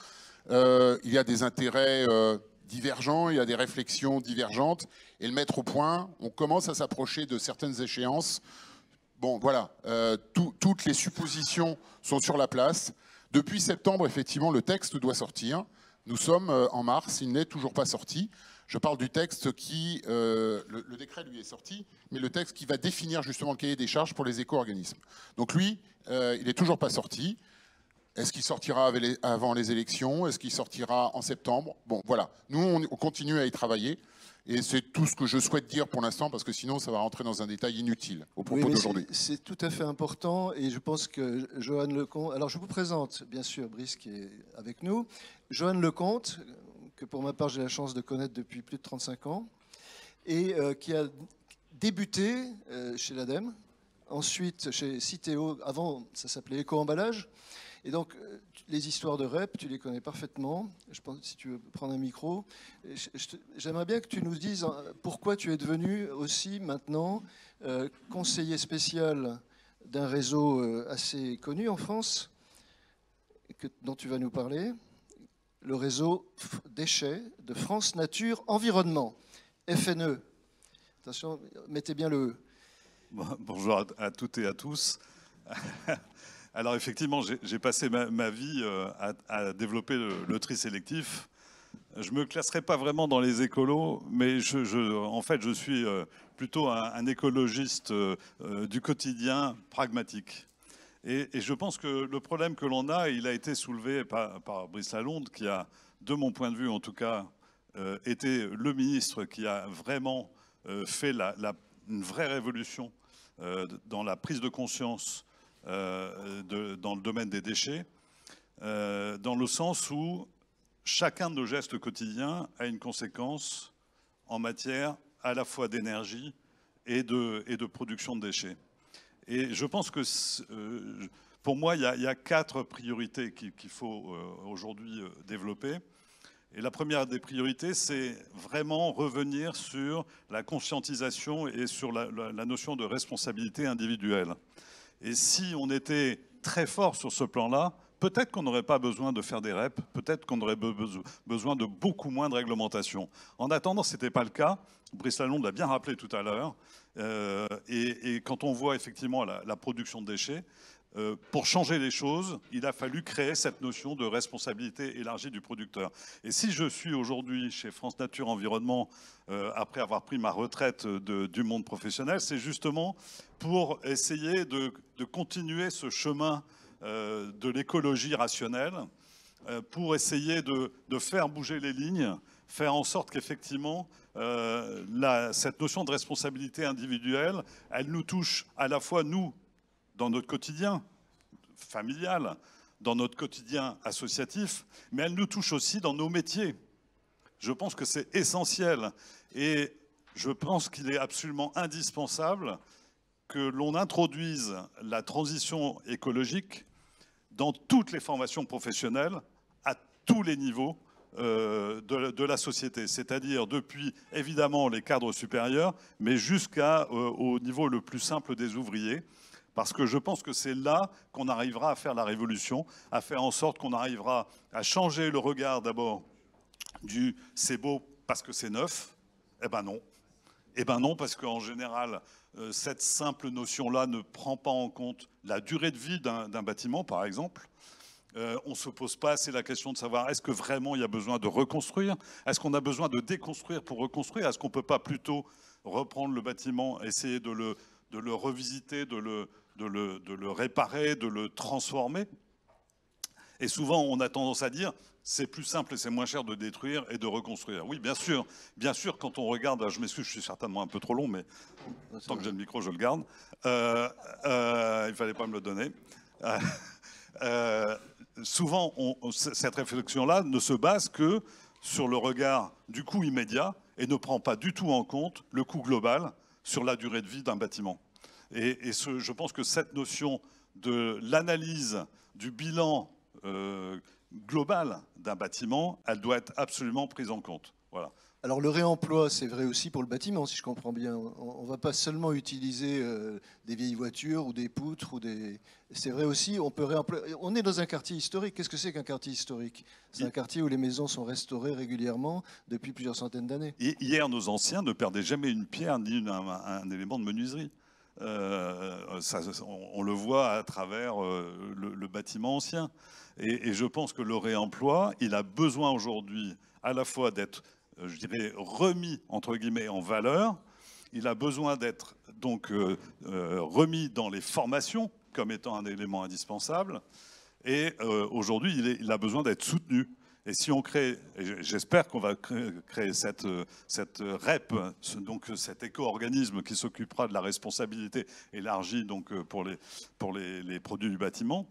Il y a des intérêts divergents, il y a des réflexions divergentes, et le mettre au point, on commence à s'approcher de certaines échéances. Bon, voilà, toutes les suppositions sont sur la place. Depuis septembre, effectivement, le texte doit sortir. Nous sommes en mars, il n'est toujours pas sorti. Je parle du texte qui, le décret lui est sorti, mais le texte qui va définir justement le cahier des charges pour les éco-organismes. Donc lui, il n'est toujours pas sorti. Est-ce qu'il sortira avant les élections? Est-ce qu'il sortira en septembre? Bon, voilà. Nous, on continue à y travailler. Et c'est tout ce que je souhaite dire pour l'instant, parce que sinon, ça va rentrer dans un détail inutile au propos d'aujourd'hui. C'est tout à fait important, et je pense que Johan Lecomte... Alors, je vous présente, bien sûr, Brice qui est avec nous. Johan Lecomte, que pour ma part, j'ai la chance de connaître depuis plus de 35 ans, et qui a débuté chez l'ADEME, ensuite chez Citeo, avant, ça s'appelait Éco-emballage. Et donc, les histoires de REP, tu les connais parfaitement. Je pense, si tu veux prendre un micro, j'aimerais bien que tu nous dises pourquoi tu es devenu aussi maintenant conseiller spécial d'un réseau assez connu en France, dont tu vas nous parler, le réseau déchets de France Nature Environnement, FNE. Attention, mettez bien le E. Bonjour à toutes et à tous. Alors effectivement, j'ai passé ma vie à développer le tri sélectif. Je ne me classerai pas vraiment dans les écolos, mais en fait, je suis plutôt un écologiste du quotidien pragmatique. Et je pense que le problème que l'on a, il a été soulevé par Brice Lalonde, qui a, de mon point de vue en tout cas, été le ministre qui a vraiment fait une vraie révolution dans la prise de conscience dans le domaine des déchets, dans le sens où chacun de nos gestes quotidiens a une conséquence en matière à la fois d'énergie et de production de déchets. Et je pense que, pour moi, il y a 4 priorités qu'il faut aujourd'hui développer. Et la première des priorités, c'est vraiment revenir sur la conscientisation et sur la notion de responsabilité individuelle. Et si on était très fort sur ce plan-là, peut-être qu'on n'aurait pas besoin de faire des REP, peut-être qu'on aurait besoin de beaucoup moins de réglementation. En attendant, ce n'était pas le cas. Brice Lalonde l'a bien rappelé tout à l'heure. Et quand on voit effectivement la production de déchets, pour changer les choses, il a fallu créer cette notion de responsabilité élargie du producteur. Et si je suis aujourd'hui chez France Nature Environnement, après avoir pris ma retraite du monde professionnel, c'est justement pour essayer de continuer ce chemin de l'écologie rationnelle, pour essayer de faire bouger les lignes, faire en sorte qu'effectivement, cette notion de responsabilité individuelle, elle nous touche à la fois, nous, dans notre quotidien familial, dans notre quotidien associatif, mais elle nous touche aussi dans nos métiers. Je pense que c'est essentiel et je pense qu'il est absolument indispensable que l'on introduise la transition écologique dans toutes les formations professionnelles, à tous les niveaux de la société, c'est-à-dire depuis évidemment les cadres supérieurs, mais jusqu'au niveau le plus simple des ouvriers. Parce que je pense que c'est là qu'on arrivera à faire la révolution, à faire en sorte qu'on arrivera à changer le regard d'abord du « c'est beau parce que c'est neuf ». Eh ben non. Eh ben non, parce qu'en général, cette simple notion-là ne prend pas en compte la durée de vie d'un bâtiment, par exemple. On ne se pose pas assez la question de savoir est-ce que vraiment il y a besoin de reconstruire? Est-ce qu'on a besoin de déconstruire pour reconstruire? Est-ce qu'on ne peut pas plutôt reprendre le bâtiment, essayer de le revisiter, de le réparer, de le transformer? Et souvent, on a tendance à dire c'est plus simple et c'est moins cher de détruire et de reconstruire. Oui, bien sûr, quand on regarde, je m'excuse, je suis certainement un peu trop long, mais tant que j'ai le micro, je le garde. Il ne fallait pas me le donner. Souvent, cette réflexion-là ne se base que sur le regard du coût immédiat et ne prend pas du tout en compte le coût global sur la durée de vie d'un bâtiment. Et je pense que cette notion de l'analyse du bilan global d'un bâtiment, elle doit être absolument prise en compte. Voilà. Alors le réemploi, c'est vrai aussi pour le bâtiment, si je comprends bien. On ne va pas seulement utiliser des vieilles voitures ou des poutres. C'est vrai aussi, on peut réemployer. On est dans un quartier historique. Qu'est-ce que c'est qu'un quartier historique? C'est un quartier où les maisons sont restaurées régulièrement depuis plusieurs centaines d'années. Hier, nos anciens ne perdaient jamais une pierre ni un élément de menuiserie. On le voit à travers le bâtiment ancien. Et je pense que le réemploi, il a besoin aujourd'hui à la fois d'être, je dirais, remis, entre guillemets, en valeur. Il a besoin d'être donc remis dans les formations comme étant un élément indispensable. Et aujourd'hui, il a besoin d'être soutenu. Et si on crée, et j'espère qu'on va créer cette REP, donc cet éco-organisme qui s'occupera de la responsabilité élargie donc pour les produits du bâtiment.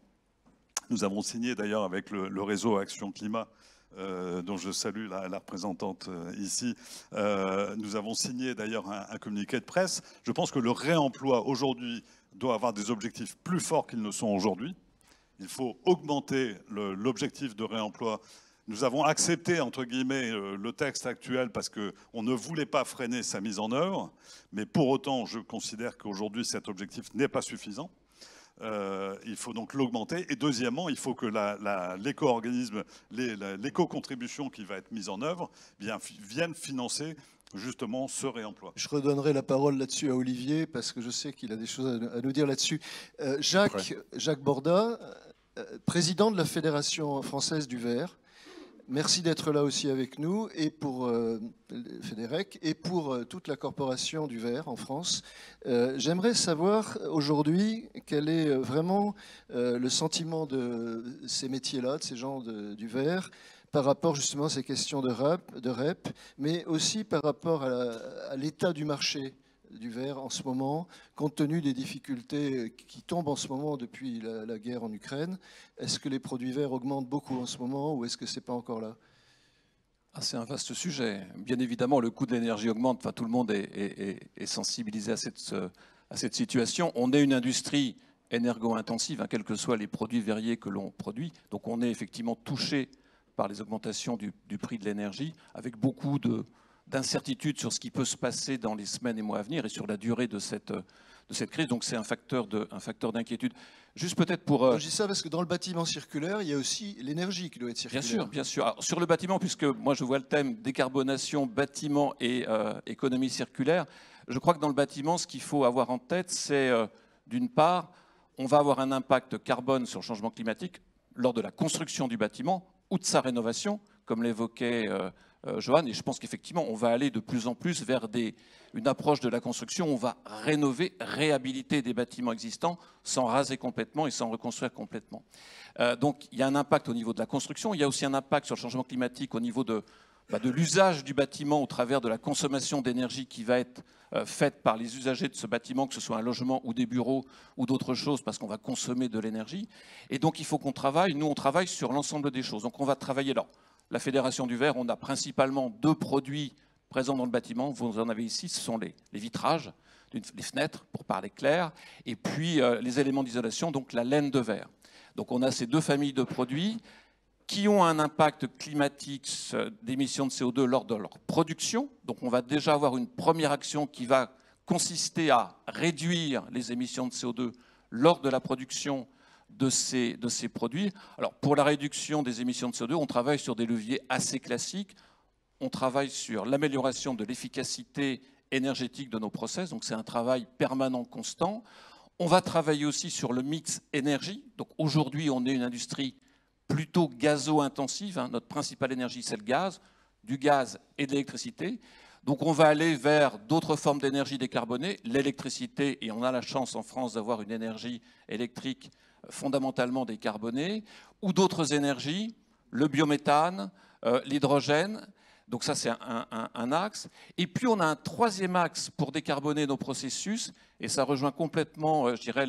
Nous avons signé d'ailleurs avec le réseau Action Climat, dont je salue la représentante ici. Nous avons signé d'ailleurs un communiqué de presse. Je pense que le réemploi aujourd'hui doit avoir des objectifs plus forts qu'ils ne sont aujourd'hui. Il faut augmenter l'objectif de réemploi. Nous avons accepté, entre guillemets, le texte actuel parce qu'on ne voulait pas freiner sa mise en œuvre. Mais pour autant, je considère qu'aujourd'hui, cet objectif n'est pas suffisant. Il faut donc l'augmenter. Et deuxièmement, il faut que l'éco-organisme, l'éco-contribution qui va être mise en œuvre vienne financer justement ce réemploi. Je redonnerai la parole là-dessus à Olivier parce que je sais qu'il a des choses à nous dire là-dessus. Jacques Borda, président de la Fédération française du verre. Merci d'être là aussi avec nous et pour Fédérec et pour toute la corporation du verre en France. J'aimerais savoir aujourd'hui quel est vraiment le sentiment de ces métiers-là, de ces gens du verre, par rapport justement à ces questions de REP, mais aussi par rapport à l'état du marché du verre en ce moment, compte tenu des difficultés qui tombent en ce moment depuis la guerre en Ukraine. Est-ce que les produits verts augmentent beaucoup en ce moment ou est-ce que ce n'est pas encore là? C'est un vaste sujet. Bien évidemment, le coût de l'énergie augmente. Enfin, tout le monde est sensibilisé à cette situation. On est une industrie énergo-intensive, hein, quels que soient les produits variés que l'on produit. Donc on est effectivement touché par les augmentations du prix de l'énergie, avec beaucoup d'incertitudes sur ce qui peut se passer dans les semaines et mois à venir et sur la durée de cette crise. Donc c'est un facteur d'inquiétude. Juste peut-être pour... Je dis ça parce que dans le bâtiment circulaire, il y a aussi l'énergie qui doit être circulaire. Bien sûr, bien sûr. Alors, sur le bâtiment, puisque moi je vois le thème décarbonation, bâtiment et économie circulaire, je crois que dans le bâtiment, ce qu'il faut avoir en tête, c'est d'une part, on va avoir un impact carbone sur le changement climatique lors de la construction du bâtiment ou de sa rénovation, comme l'évoquait Johan, et je pense qu'effectivement, on va aller de plus en plus vers une approche de la construction, on va rénover, réhabiliter des bâtiments existants sans raser complètement et sans reconstruire complètement. Donc il y a un impact au niveau de la construction, il y a aussi un impact sur le changement climatique au niveau de l'usage du bâtiment au travers de la consommation d'énergie qui va être faite par les usagers de ce bâtiment, que ce soit un logement ou des bureaux ou d'autres choses, parce qu'on va consommer de l'énergie. Et donc il faut qu'on travaille, nous on travaille sur l'ensemble des choses. Donc on va travailler là. La Fédération du Verre, on a principalement 2 produits présents dans le bâtiment. Vous en avez ici, ce sont les vitrages, les fenêtres, pour parler clair, et puis les éléments d'isolation, donc la laine de verre. Donc on a ces 2 familles de produits qui ont un impact climatique d'émissions de CO2 lors de leur production. Donc on va déjà avoir une première action qui va consister à réduire les émissions de CO2 lors de la production de ces produits. Alors pour la réduction des émissions de CO2, on travaille sur des leviers assez classiques. On travaille sur l'amélioration de l'efficacité énergétique de nos process, donc c'est un travail permanent, constant. On va travailler aussi sur le mix énergie. Donc aujourd'hui, on est une industrie plutôt gazo-intensive. Hein. Notre principale énergie, c'est le gaz, du gaz et de l'électricité. Donc on va aller vers d'autres formes d'énergie décarbonée, l'électricité, et on a la chance en France d'avoir une énergie électrique fondamentalement décarbonée, ou d'autres énergies, le biométhane, l'hydrogène. Donc ça, c'est un axe. Et puis on a un 3e axe pour décarboner nos processus, et ça rejoint complètement, je dirais,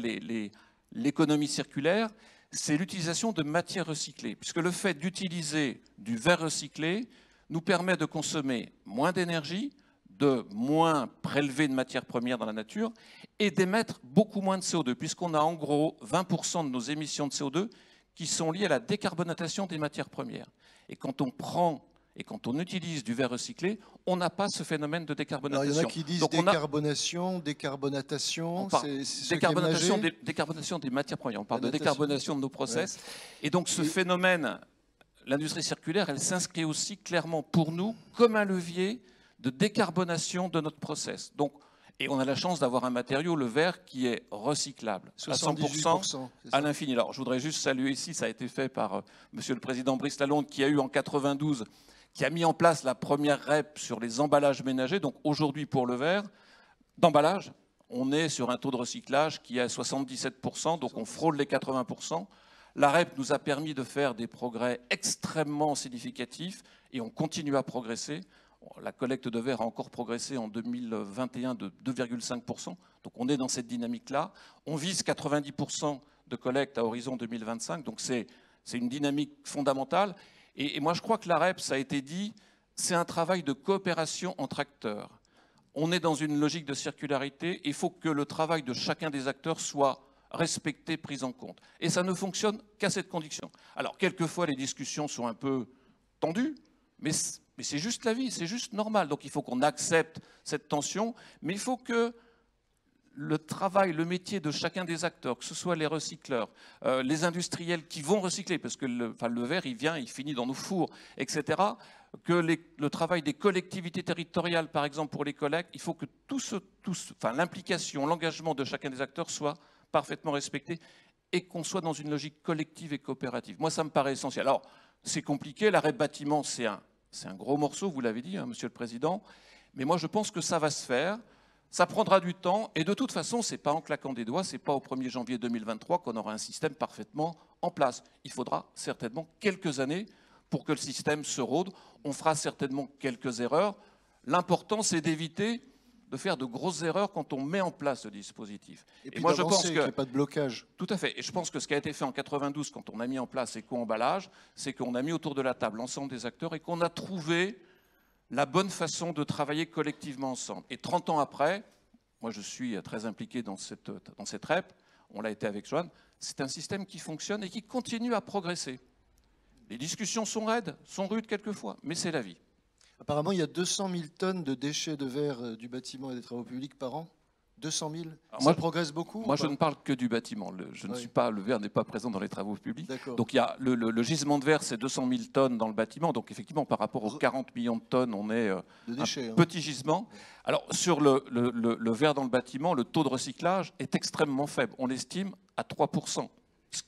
l'économie circulaire, c'est l'utilisation de matières recyclées, puisque le fait d'utiliser du verre recyclé nous permet de consommer moins d'énergie, de moins prélever de matières premières dans la nature et d'émettre beaucoup moins de CO2, puisqu'on a en gros 20% de nos émissions de CO2 qui sont liées à la décarbonatation des matières premières. Et quand on prend et quand on utilise du verre recyclé, on n'a pas ce phénomène de décarbonatation. Alors, il y en a qui disent décarbonation, décarbonatation, décarbonation des matières premières, on parle de décarbonation de nos process. Ouais. Et donc ce phénomène, l'industrie circulaire, elle s'inscrit aussi clairement pour nous comme un levier de décarbonation de notre process. Donc, et on a la chance d'avoir un matériau, le verre, qui est recyclable à 100% à l'infini. Alors, je voudrais juste saluer ici, ça a été fait par Monsieur le Président Brice Lalonde, qui a eu en 92, qui a mis en place la première REP sur les emballages ménagers. Donc aujourd'hui, pour le verre, d'emballage, on est sur un taux de recyclage qui est à 77%, donc on frôle les 80%. La REP nous a permis de faire des progrès extrêmement significatifs et on continue à progresser. La collecte de verre a encore progressé en 2021 de 2,5%. Donc on est dans cette dynamique-là. On vise 90% de collecte à horizon 2025. Donc c'est une dynamique fondamentale. Et moi je crois que la REP, ça a été dit, c'est un travail de coopération entre acteurs. On est dans une logique de circularité. Il faut que le travail de chacun des acteurs soit respecté, pris en compte. Et ça ne fonctionne qu'à cette condition. Alors quelquefois les discussions sont un peu tendues, mais c'est juste la vie, c'est juste normal. Donc il faut qu'on accepte cette tension, mais il faut que le travail, le métier de chacun des acteurs, que ce soit les recycleurs, les industriels qui vont recycler, parce que le verre, il vient, il finit dans nos fours, etc., que le travail des collectivités territoriales, par exemple, pour les collectes, il faut que l'implication, l'engagement de chacun des acteurs soit parfaitement respecté et qu'on soit dans une logique collective et coopérative. Moi, ça me paraît essentiel. Alors, c'est compliqué, la REP bâtiment, c'est un gros morceau, vous l'avez dit, hein, Monsieur le Président, mais moi je pense que ça va se faire, ça prendra du temps, et de toute façon, ce n'est pas en claquant des doigts, ce n'est pas au 1er janvier 2023 qu'on aura un système parfaitement en place. Il faudra certainement quelques années pour que le système se rôde, on fera certainement quelques erreurs. L'important, c'est d'éviter de faire de grosses erreurs quand on met en place ce dispositif. Et puis moi, je pense qu'il n'y ait pas de blocage. Tout à fait. Et je pense que ce qui a été fait en 92, quand on a mis en place éco-emballage, c'est qu'on a mis autour de la table l'ensemble des acteurs et qu'on a trouvé la bonne façon de travailler collectivement ensemble. Et 30 ans après, moi je suis très impliqué dans cette REP, on l'a été avec Joanne, c'est un système qui fonctionne et qui continue à progresser. Les discussions sont raides, sont rudes quelquefois, mais c'est la vie. Apparemment, il y a 200 000 tonnes de déchets de verre du bâtiment et des travaux publics par an. 200 000. Ça progresse beaucoup? Moi, je ne parle que du bâtiment. Le verre n'est pas présent dans les travaux publics. Donc, il y a le gisement de verre, c'est 200 000 tonnes dans le bâtiment. Donc, effectivement, par rapport aux 40 millions de tonnes, on est de déchets, un petit gisement. Alors, sur le verre dans le bâtiment, le taux de recyclage est extrêmement faible. On l'estime à 3%, ce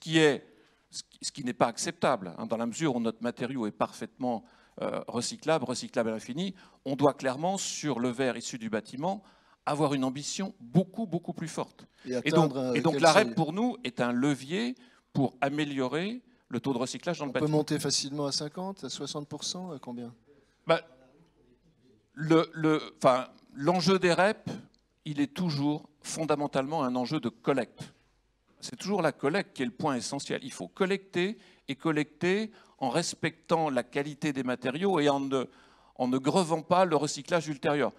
qui n'est pas acceptable, hein, dans la mesure où notre matériau est parfaitement recyclable à l'infini. On doit clairement, sur le verre issu du bâtiment, avoir une ambition beaucoup plus forte. Et donc la REP, pour nous, est un levier pour améliorer le taux de recyclage dans le bâtiment. On peut monter facilement à 50, à 60%, à combien? L'enjeu des REP, il est toujours fondamentalement un enjeu de collecte. C'est toujours la collecte qui est le point essentiel. Il faut collecter et collecter en respectant la qualité des matériaux et en ne grevant pas le recyclage ultérieur.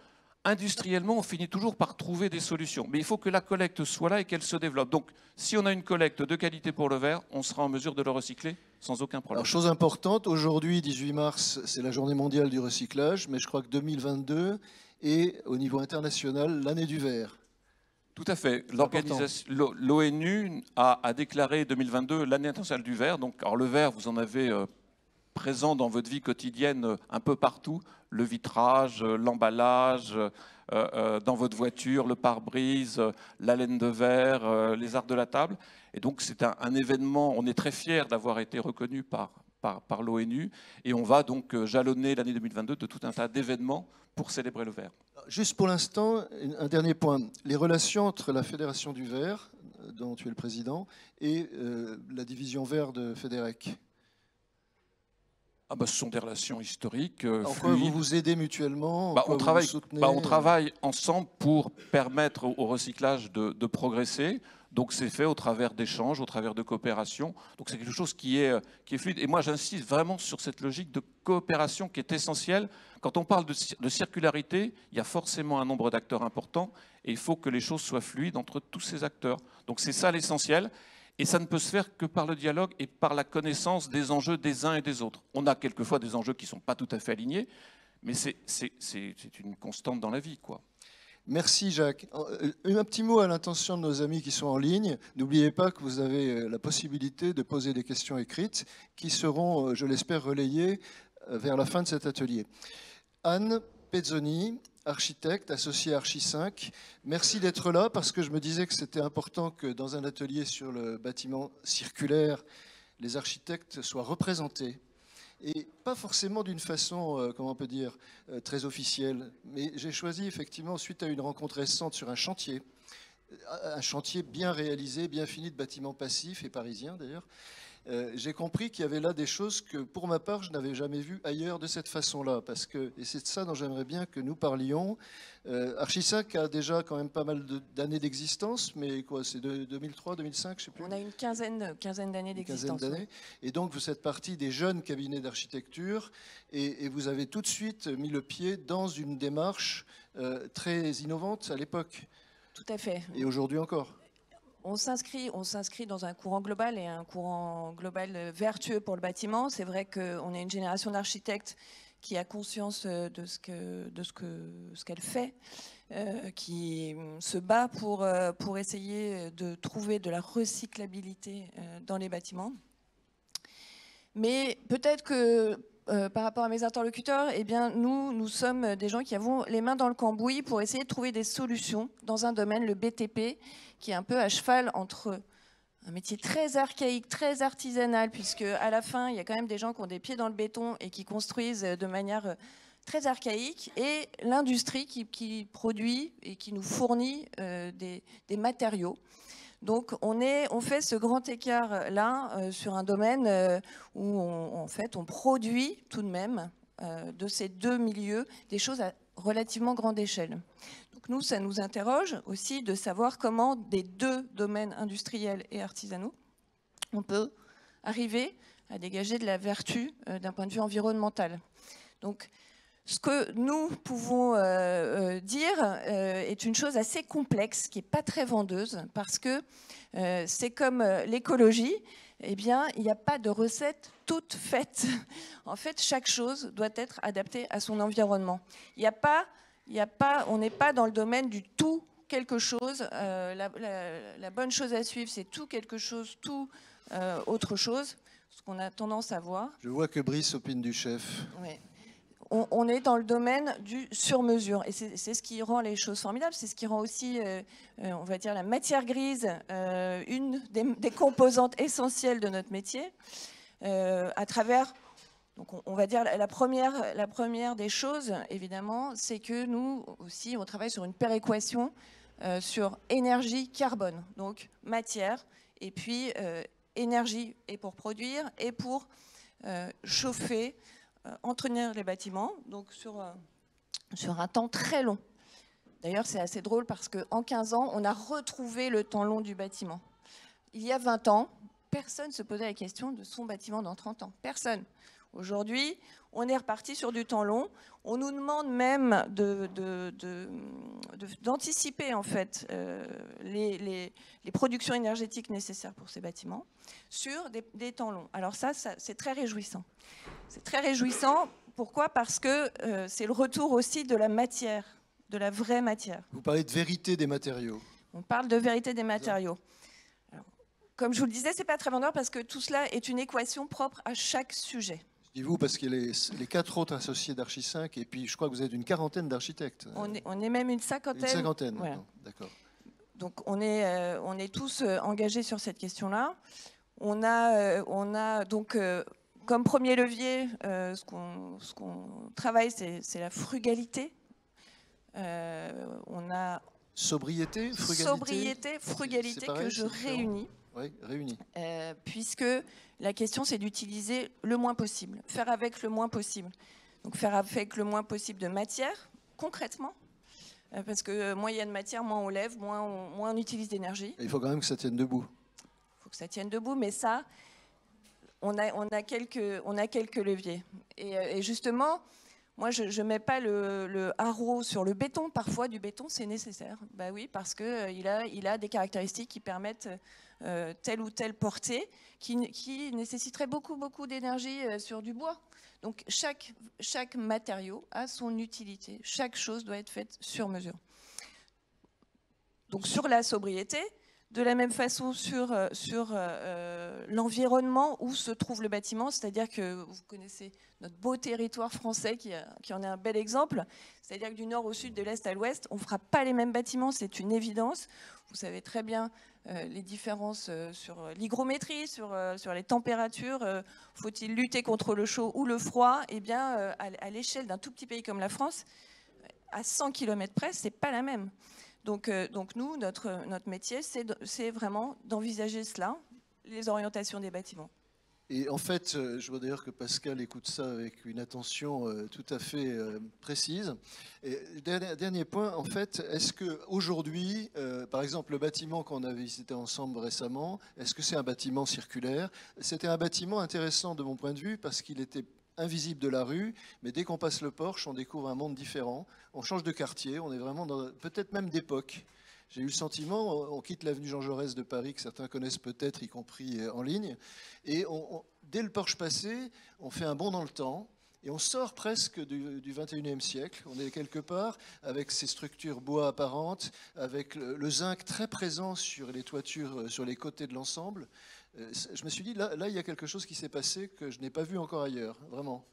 Industriellement, on finit toujours par trouver des solutions. Mais il faut que la collecte soit là et qu'elle se développe. Donc, si on a une collecte de qualité pour le verre, on sera en mesure de le recycler sans aucun problème. Alors, chose importante, aujourd'hui, 18 mars, c'est la journée mondiale du recyclage, mais je crois que 2022 est, au niveau international, l'année du verre. Tout à fait. L'ONU a déclaré 2022 l'année internationale du verre. Donc, alors le verre, vous en avez présent dans votre vie quotidienne un peu partout. Le vitrage, l'emballage, dans votre voiture, le pare-brise, la laine de verre, les arts de la table. Et donc, c'est un événement, on est très fiers d'avoir été reconnu par l'ONU. Et on va donc jalonner l'année 2022 de tout un tas d'événements pour célébrer le verre. Juste pour l'instant, un dernier point. Les relations entre la Fédération du verre, dont tu es le président, et la division verre de Fédérec. Ce sont des relations historiques, en quoi vous vous aidez mutuellement? On travaille ensemble pour permettre au recyclage de progresser. Donc c'est fait au travers d'échanges, au travers de coopération. Donc c'est quelque chose qui est fluide. Et moi j'insiste vraiment sur cette logique de coopération qui est essentielle. Quand on parle de circularité, il y a forcément un nombre d'acteurs importants et il faut que les choses soient fluides entre tous ces acteurs. Donc c'est ça l'essentiel. Et ça ne peut se faire que par le dialogue et par la connaissance des enjeux des uns et des autres. On a quelquefois des enjeux qui ne sont pas tout à fait alignés, mais c'est une constante dans la vie, quoi. Merci Jacques. Un petit mot à l'intention de nos amis qui sont en ligne. N'oubliez pas que vous avez la possibilité de poser des questions écrites qui seront, je l'espère, relayées vers la fin de cet atelier. Anne Pezzoni, architecte, associée à Archi 5. Merci d'être là parce que je me disais que c'était important que dans un atelier sur le bâtiment circulaire, les architectes soient représentés. Et pas forcément d'une façon, comment on peut dire, très officielle. Mais j'ai choisi effectivement, suite à une rencontre récente sur un chantier bien réalisé, bien fini de bâtiments passifs et parisiens d'ailleurs, j'ai compris qu'il y avait là des choses que, pour ma part, je n'avais jamais vues ailleurs de cette façon-là. Et c'est de ça dont j'aimerais bien que nous parlions. Archi 5 a déjà quand même pas mal d'années d'existence, mais quoi, c'est 2003, 2005, je ne sais plus. On a une quinzaine d'années d'existence. Et donc, vous faites partie des jeunes cabinets d'architecture et vous avez tout de suite mis le pied dans une démarche très innovante à l'époque. Tout à fait. Et aujourd'hui encore. On s'inscrit dans un courant global et un courant global vertueux pour le bâtiment. C'est vrai qu'on est une génération d'architectes qui a conscience de ce qu'elle fait, qui se bat pour essayer de trouver de la recyclabilité dans les bâtiments. Mais peut-être que par rapport à mes interlocuteurs, eh bien, nous sommes des gens qui avons les mains dans le cambouis pour essayer de trouver des solutions dans un domaine, le BTP, qui est un peu à cheval entre un métier très archaïque, très artisanal, puisque à la fin, il y a quand même des gens qui ont des pieds dans le béton et qui construisent de manière très archaïque, et l'industrie qui produit et qui nous fournit des matériaux. Donc on fait ce grand écart-là sur un domaine où en fait, on produit tout de même de ces deux milieux des choses à relativement grande échelle. Donc Donc nous, ça nous interroge aussi de savoir comment des deux domaines industriels et artisanaux, on peut arriver à dégager de la vertu d'un point de vue environnemental. Donc, ce que nous pouvons dire est une chose assez complexe, qui n'est pas très vendeuse, parce que c'est comme l'écologie, eh bien, il n'y a pas de recette toute faite. En fait, chaque chose doit être adaptée à son environnement. On n'est pas dans le domaine du tout quelque chose. La bonne chose à suivre, c'est tout quelque chose, tout autre chose, ce qu'on a tendance à voir. Je vois que Brice opine du chef. Oui. On est dans le domaine du sur-mesure. Et c'est ce qui rend les choses formidables. C'est ce qui rend aussi, on va dire, la matière grise, une des composantes essentielles de notre métier. À travers, donc on va dire, la première des choses, évidemment, c'est que nous aussi, on travaille sur une péréquation sur énergie carbone. Donc matière, et puis énergie, et pour produire, et pour chauffer, entretenir les bâtiments, donc sur un temps très long. D'ailleurs, c'est assez drôle parce qu'en 15 ans, on a retrouvé le temps long du bâtiment. Il y a 20 ans, personne ne se posait la question de son bâtiment dans 30 ans. Personne. Aujourd'hui, on est reparti sur du temps long. On nous demande même d'anticiper en fait les productions énergétiques nécessaires pour ces bâtiments sur des temps longs. Alors ça c'est très réjouissant. C'est très réjouissant. Pourquoi ? Parce que c'est le retour aussi de la matière, de la vraie matière. Vous parlez de vérité des matériaux. On parle de vérité des matériaux. Alors, comme je vous le disais, c'est pas très vendeur parce que tout cela est une équation propre à chaque sujet. Je dis vous parce qu'il y a les 4 autres associés d'Archi5 et puis je crois que vous êtes une quarantaine d'architectes. On est même une cinquantaine. Une cinquantaine, voilà. D'accord. Donc on est tous engagés sur cette question-là. On a donc comme premier levier, ce qu'on travaille, c'est la frugalité. On a sobriété, frugalité pareil, que je réunis. Oui, réunis. Puisque la question, c'est d'utiliser le moins possible, faire avec le moins possible. Donc faire avec le moins possible de matière, concrètement, parce que moins il y a de matière, moins on lève, moins on utilise d'énergie. Il faut quand même que ça tienne debout. Il faut que ça tienne debout, mais ça, on a quelques leviers. Et justement, moi, je ne mets pas le haro sur le béton. Parfois, du béton, c'est nécessaire. Bah oui, parce qu'il a des caractéristiques qui permettent telle ou telle portée qui nécessiterait beaucoup d'énergie sur du bois. Donc, chaque matériau a son utilité. Chaque chose doit être faite sur mesure. Donc, sur la sobriété, de la même façon sur l'environnement où se trouve le bâtiment, c'est-à-dire que vous connaissez notre beau territoire français qui en est un bel exemple, c'est-à-dire que du nord au sud, de l'est à l'ouest, on ne fera pas les mêmes bâtiments, c'est une évidence. Vous savez très bien les différences sur l'hygrométrie, sur les températures. Faut-il lutter contre le chaud ou le froid ? Eh bien, à l'échelle d'un tout petit pays comme la France, à 100 km près, ce n'est pas la même. Donc nous, notre métier, c'est vraiment d'envisager cela, les orientations des bâtiments. Et en fait, je vois d'ailleurs que Pascal écoute ça avec une attention tout à fait précise. Et dernier point, en fait, est-ce qu'aujourd'hui, par exemple, le bâtiment qu'on a visité ensemble récemment, est-ce que c'est un bâtiment circulaire ? C'était un bâtiment intéressant de mon point de vue parce qu'il était invisible de la rue, mais dès qu'on passe le porche, on découvre un monde différent. On change de quartier, on est vraiment dans peut-être même d'époque. J'ai eu le sentiment, on quitte l'avenue Jean Jaurès de Paris, que certains connaissent peut-être, y compris en ligne, et dès le porche passé, on fait un bond dans le temps, et on sort presque du 21e siècle. On est quelque part avec ces structures bois apparentes, avec le zinc très présent sur les toitures, sur les côtés de l'ensemble. Je me suis dit, là, il y a quelque chose qui s'est passé que je n'ai pas vu encore ailleurs, vraiment.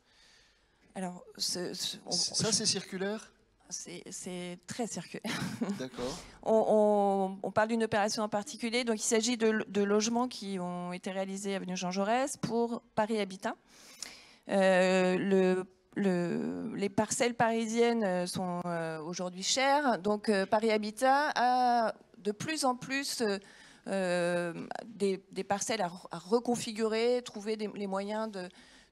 Alors, ça, c'est circulaire ? C'est très circulaire. D'accord. On parle d'une opération en particulier. Donc, il s'agit de logements qui ont été réalisés avenue Jean Jaurès pour Paris Habitat. Les parcelles parisiennes sont aujourd'hui chères. Donc, Paris Habitat a de plus en plus des parcelles à reconfigurer, trouver les moyens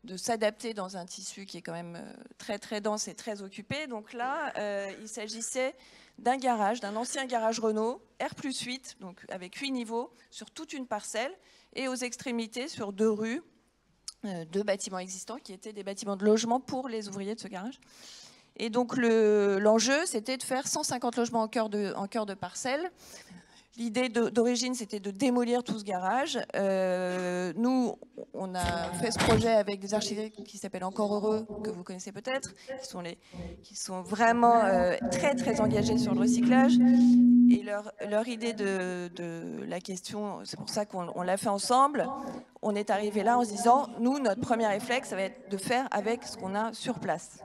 de s'adapter dans un tissu qui est quand même très très dense et très occupé. Donc là, il s'agissait d'un garage, d'un ancien garage Renault, R+8, donc avec 8 niveaux, sur toute une parcelle, et aux extrémités, sur 2 rues, 2 bâtiments existants qui étaient des bâtiments de logement pour les ouvriers de ce garage. Et donc l'enjeu, c'était de faire 150 logements en cœur de parcelle. L'idée d'origine, c'était de démolir tout ce garage. Nous, on a fait ce projet avec des architectes qui s'appellent Encore Heureux, que vous connaissez peut-être, qui sont vraiment très très engagés sur le recyclage. Et leur idée de la question, c'est pour ça qu'on l'a fait ensemble, on est arrivé là en se disant, nous, notre premier réflexe, ça va être de faire avec ce qu'on a sur place.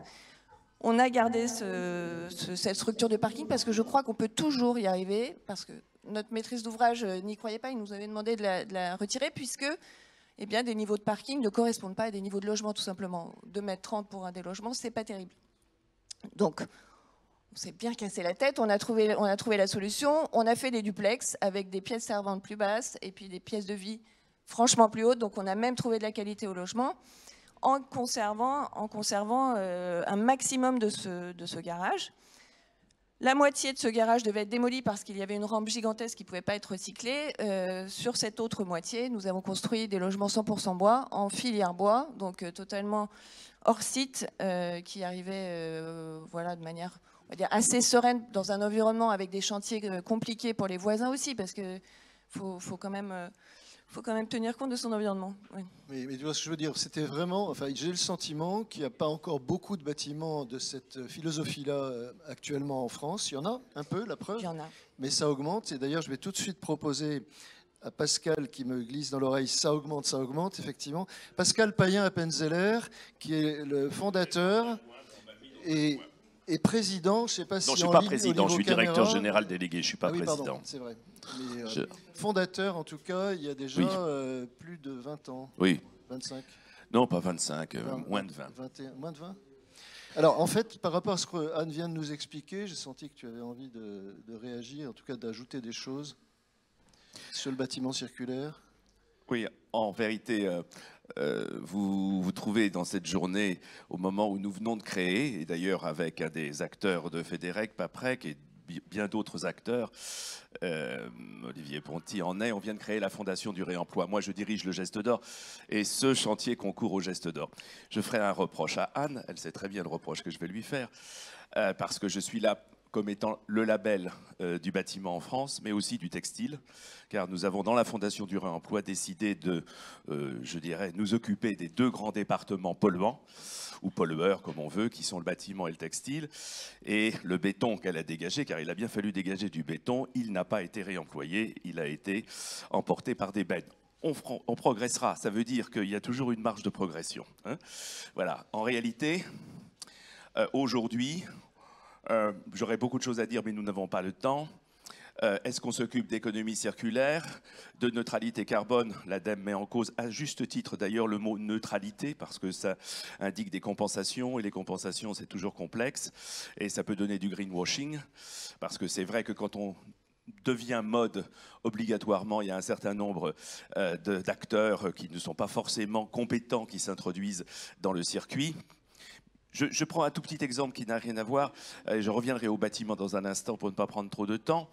On a gardé cette structure de parking parce que je crois qu'on peut toujours y arriver, parce que notre maîtrise d'ouvrage n'y croyait pas, il nous avait demandé de la retirer, puisque eh bien, des niveaux de parking ne correspondent pas à des niveaux de logement, tout simplement. 2,30 m pour un délogement, c'est pas terrible. Donc, on s'est bien cassé la tête, on a trouvé la solution, on a fait des duplex avec des pièces servantes plus basses et puis des pièces de vie franchement plus hautes, donc on a même trouvé de la qualité au logement, en conservant un maximum de ce garage. La moitié de ce garage devait être démolie parce qu'il y avait une rampe gigantesque qui ne pouvait pas être recyclée. Sur cette autre moitié, nous avons construit des logements 100% bois, en filière bois, donc totalement hors site, qui arrivaient voilà, de manière, on va dire, assez sereine dans un environnement avec des chantiers compliqués pour les voisins aussi, parce qu'il faut quand même tenir compte de son environnement. Oui. Mais tu vois ce que je veux dire, c'était vraiment, enfin, j'ai le sentiment qu'il n'y a pas encore beaucoup de bâtiments de cette philosophie-là actuellement en France. Il y en a un peu, la preuve. Il y en a. Mais ça augmente. Et d'ailleurs, je vais tout de suite proposer à Pascal qui me glisse dans l'oreille, ça augmente, effectivement. Pascal Payen-Appenzeller, qui est le fondateur et président, je ne sais pas si non, je en ne suis pas ligne, président, je suis caméra. directeur général délégué, je ne suis pas oui, président. Pardon, c'est vrai. Mais, fondateur, en tout cas, il y a déjà plus de 20 ans. Oui. 25. Non, pas 25, moins de 20. 21, moins de 20. Alors, en fait, par rapport à ce que Anne vient de nous expliquer, j'ai senti que tu avais envie de réagir, en tout cas d'ajouter des choses sur le bâtiment circulaire. Oui, en vérité, vous trouvez dans cette journée, au moment où nous venons de créer, et d'ailleurs avec un des acteurs de Fédérec, Paprec, et bien d'autres acteurs, Olivier Ponty en est, on vient de créer la Fondation du Réemploi. Moi, je dirige le Geste d'Or et ce chantier concourt au Geste d'Or. Je ferai un reproche à Anne, elle sait très bien le reproche que je vais lui faire, parce que je suis là comme étant le label du bâtiment en France, mais aussi du textile, car nous avons dans la Fondation du Réemploi décidé de, je dirais, nous occuper des 2 grands départements polluants, ou pollueurs comme on veut, qui sont le bâtiment et le textile, et le béton qu'elle a dégagé, car il a bien fallu dégager du béton, il n'a pas été réemployé, il a été emporté par des bennes. On progressera, ça veut dire qu'il y a toujours une marge de progression. Hein. Voilà, en réalité, aujourd'hui, j'aurais beaucoup de choses à dire, mais nous n'avons pas le temps. Est-ce qu'on s'occupe d'économie circulaire, de neutralité carbone? L'ADEME met en cause, à juste titre d'ailleurs, le mot neutralité, parce que ça indique des compensations, et les compensations, c'est toujours complexe, et ça peut donner du greenwashing, parce que c'est vrai que quand on devient mode obligatoirement, il y a un certain nombre d'acteurs qui ne sont pas forcément compétents, qui s'introduisent dans le circuit. Je prends un tout petit exemple qui n'a rien à voir, je reviendrai au bâtiment dans un instant pour ne pas prendre trop de temps.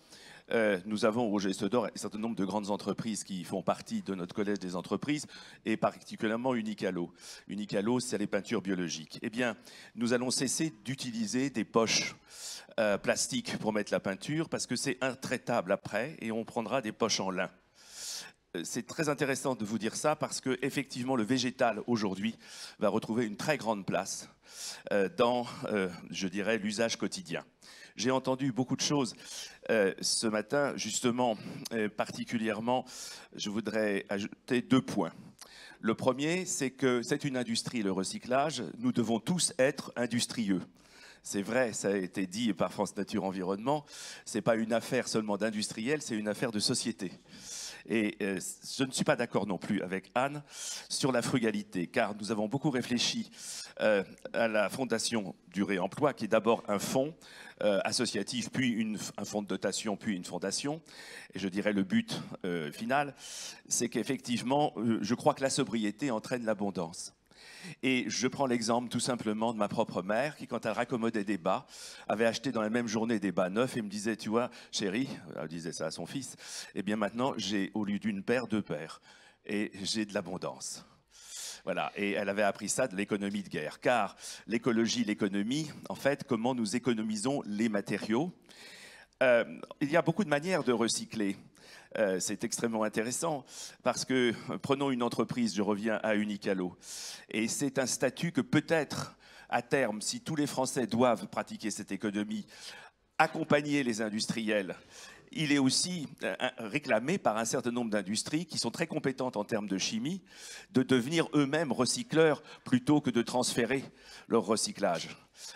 Nous avons au Geste d'Or un certain nombre de grandes entreprises qui font partie de notre collège des entreprises, et particulièrement Unicalo. Unicalo, c'est les peintures biologiques. Eh bien, nous allons cesser d'utiliser des poches plastiques pour mettre la peinture, parce que c'est intraitable après, et on prendra des poches en lin. C'est très intéressant de vous dire ça, parce que effectivement, le végétal, aujourd'hui, va retrouver une très grande place dans, je dirais, l'usage quotidien. J'ai entendu beaucoup de choses ce matin, justement, particulièrement, je voudrais ajouter 2 points. Le premier, c'est que c'est une industrie, le recyclage. Nous devons tous être industrieux. C'est vrai, ça a été dit par France Nature Environnement, ce n'est pas une affaire seulement d'industriels, c'est une affaire de société. Et je ne suis pas d'accord non plus avec Anne sur la frugalité, car nous avons beaucoup réfléchi à la Fondation du Réemploi, qui est d'abord un fonds associatif, puis un fonds de dotation, puis une fondation. Et je dirais le but final, c'est qu'effectivement, je crois que la sobriété entraîne l'abondance. Et je prends l'exemple tout simplement de ma propre mère qui, quand elle raccommodait des bas, avait acheté dans la même journée des bas neufs et me disait, tu vois, chérie, elle disait ça à son fils, eh bien maintenant j'ai au lieu d'une paire, 2 paires. Et j'ai de l'abondance. Voilà, et elle avait appris ça de l'économie de guerre. Car l'écologie, l'économie, en fait, comment nous économisons les matériaux. Il y a beaucoup de manières de recycler. C'est extrêmement intéressant parce que, prenons une entreprise, je reviens à Unicalo, et c'est un statut que peut-être, à terme, si tous les Français doivent pratiquer cette économie, accompagner les industriels, il est aussi réclamé par un certain nombre d'industries qui sont très compétentes en termes de chimie, de devenir eux-mêmes recycleurs plutôt que de transférer leur recyclage.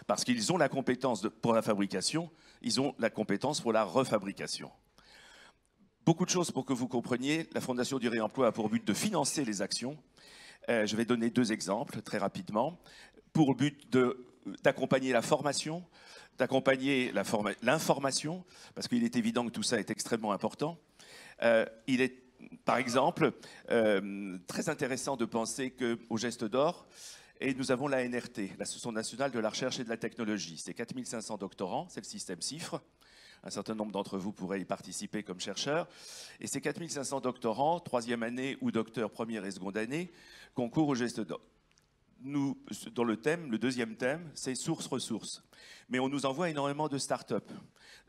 Parce qu'ils ont la compétence pour la fabrication, ils ont la compétence pour la refabrication. Beaucoup de choses pour que vous compreniez. La Fondation du Réemploi a pour but de financer les actions. Je vais donner 2 exemples très rapidement. Pour le but d'accompagner la formation, d'accompagner l'information, parce qu'il est évident que tout ça est extrêmement important. Il est, par exemple, très intéressant de penser qu'au Geste d'Or, et nous avons la NRT, l'Association nationale de la recherche et de la technologie. C'est 4500 doctorants, c'est le système CIFRE. Un certain nombre d'entre vous pourraient y participer comme chercheurs. Et ces 4500 doctorants, 3e année ou docteur 1re et 2e année, concourent au Geste d'Or. Nous, dans le thème, le 2e thème, c'est sources-ressources. Mais on nous envoie énormément de start-up,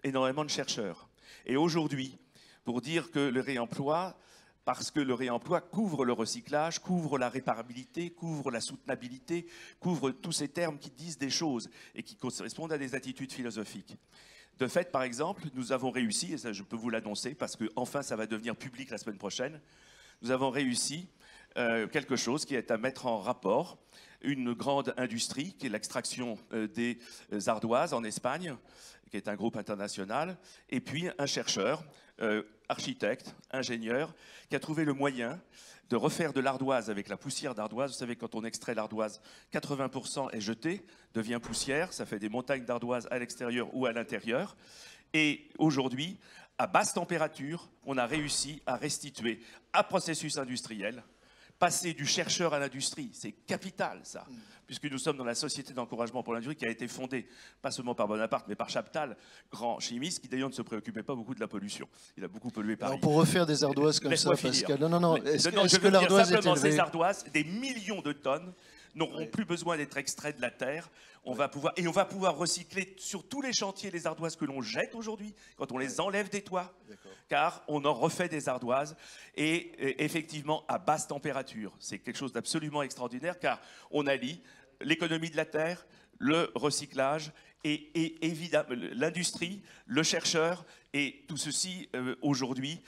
énormément de chercheurs. Et aujourd'hui, pour dire que le réemploi, parce que le réemploi couvre le recyclage, couvre la réparabilité, couvre la soutenabilité, couvre tous ces termes qui disent des choses et qui correspondent à des attitudes philosophiques. De fait, par exemple, nous avons réussi, et ça je peux vous l'annoncer parce que enfin ça va devenir public la semaine prochaine, nous avons réussi quelque chose qui est à mettre en rapport une grande industrie qui est l'extraction des ardoises en Espagne, qui est un groupe international, et puis un chercheur, architecte, ingénieur, qui a trouvé le moyen de refaire de l'ardoise avec la poussière d'ardoise. Vous savez, quand on extrait l'ardoise, 80% est jeté, devient poussière, ça fait des montagnes d'ardoise à l'extérieur ou à l'intérieur. Et aujourd'hui, à basse température, on a réussi à restituer un processus industriel, passer du chercheur à l'industrie, c'est capital ça, puisque nous sommes dans la société d'encouragement pour l'industrie qui a été fondée, pas seulement par Bonaparte, mais par Chaptal, grand chimiste, qui d'ailleurs ne se préoccupait pas beaucoup de la pollution. Il a beaucoup pollué Paris. Alors pour refaire des ardoises comme ça, Pascal, non, est-ce que dire l'ardoise est simplement, élevée? ces ardoises, des millions de tonnes, n'auront plus besoin d'être extraits de la terre. On va pouvoir recycler sur tous les chantiers les ardoises que l'on jette aujourd'hui, quand on les enlève des toits, car on en refait des ardoises, et effectivement à basse température. C'est quelque chose d'absolument extraordinaire, car on allie l'économie de la terre, le recyclage, et évidemment l'industrie, le chercheur, et tout ceci aujourd'hui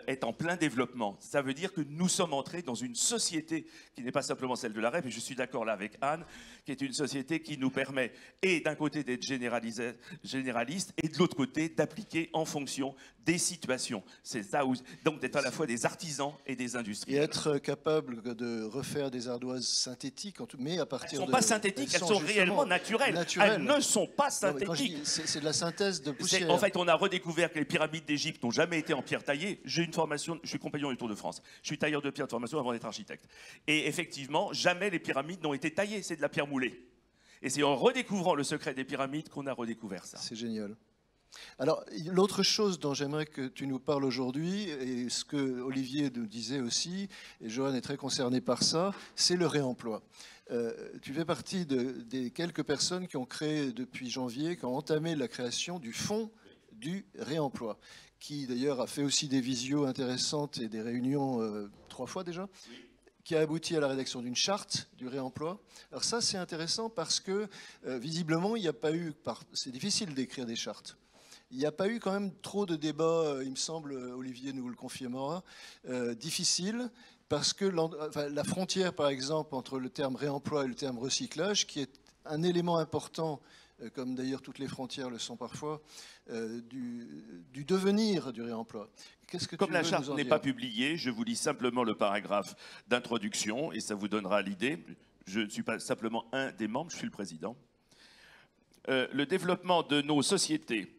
est en plein développement. Ça veut dire que nous sommes entrés dans une société qui n'est pas simplement celle de la REP, et je suis d'accord là avec Anne, qui est une société qui nous permet, et d'un côté d'être généraliste, et de l'autre côté d'appliquer en fonction des situations. C'est ça, donc d'être à la fois des artisans et des industriels. Et être capable de refaire des ardoises synthétiques, mais à partir de... Elles ne sont pas synthétiques, elles sont réellement naturelles. Elles ne sont pas synthétiques. C'est de la synthèse de poussière. En fait, on a redécouvert que les pyramides d'Égypte n'ont jamais été en pierre taillée. J'ai une formation, je suis compagnon du Tour de France. Je suis tailleur de pierre de formation avant d'être architecte. Et effectivement, jamais les pyramides n'ont été taillées, c'est de la pierre moulée. Et c'est en redécouvrant le secret des pyramides qu'on a redécouvert ça. C'est génial. Alors, l'autre chose dont j'aimerais que tu nous parles aujourd'hui, et ce que Olivier nous disait aussi, et Johan est très concerné par ça, c'est le réemploi. Tu fais partie des quelques personnes qui ont créé depuis janvier, qui ont entamé la création du fonds du réemploi, qui d'ailleurs a fait aussi des visios intéressantes et des réunions 3 fois déjà, qui a abouti à la rédaction d'une charte du réemploi. Alors ça, c'est intéressant parce que visiblement, il n'y a pas eu... C'est difficile d'écrire des chartes. Il n'y a pas eu quand même trop de débats, il me semble, Olivier nous le confirmera, difficiles, parce que la frontière, par exemple, entre le terme réemploi et le terme recyclage, qui est un élément important, comme d'ailleurs toutes les frontières le sont parfois, du devenir du réemploi. Comme la charte n'est pas publiée, je vous lis simplement le paragraphe d'introduction, et ça vous donnera l'idée. Je ne suis pas simplement un des membres, je suis le président. Le développement de nos sociétés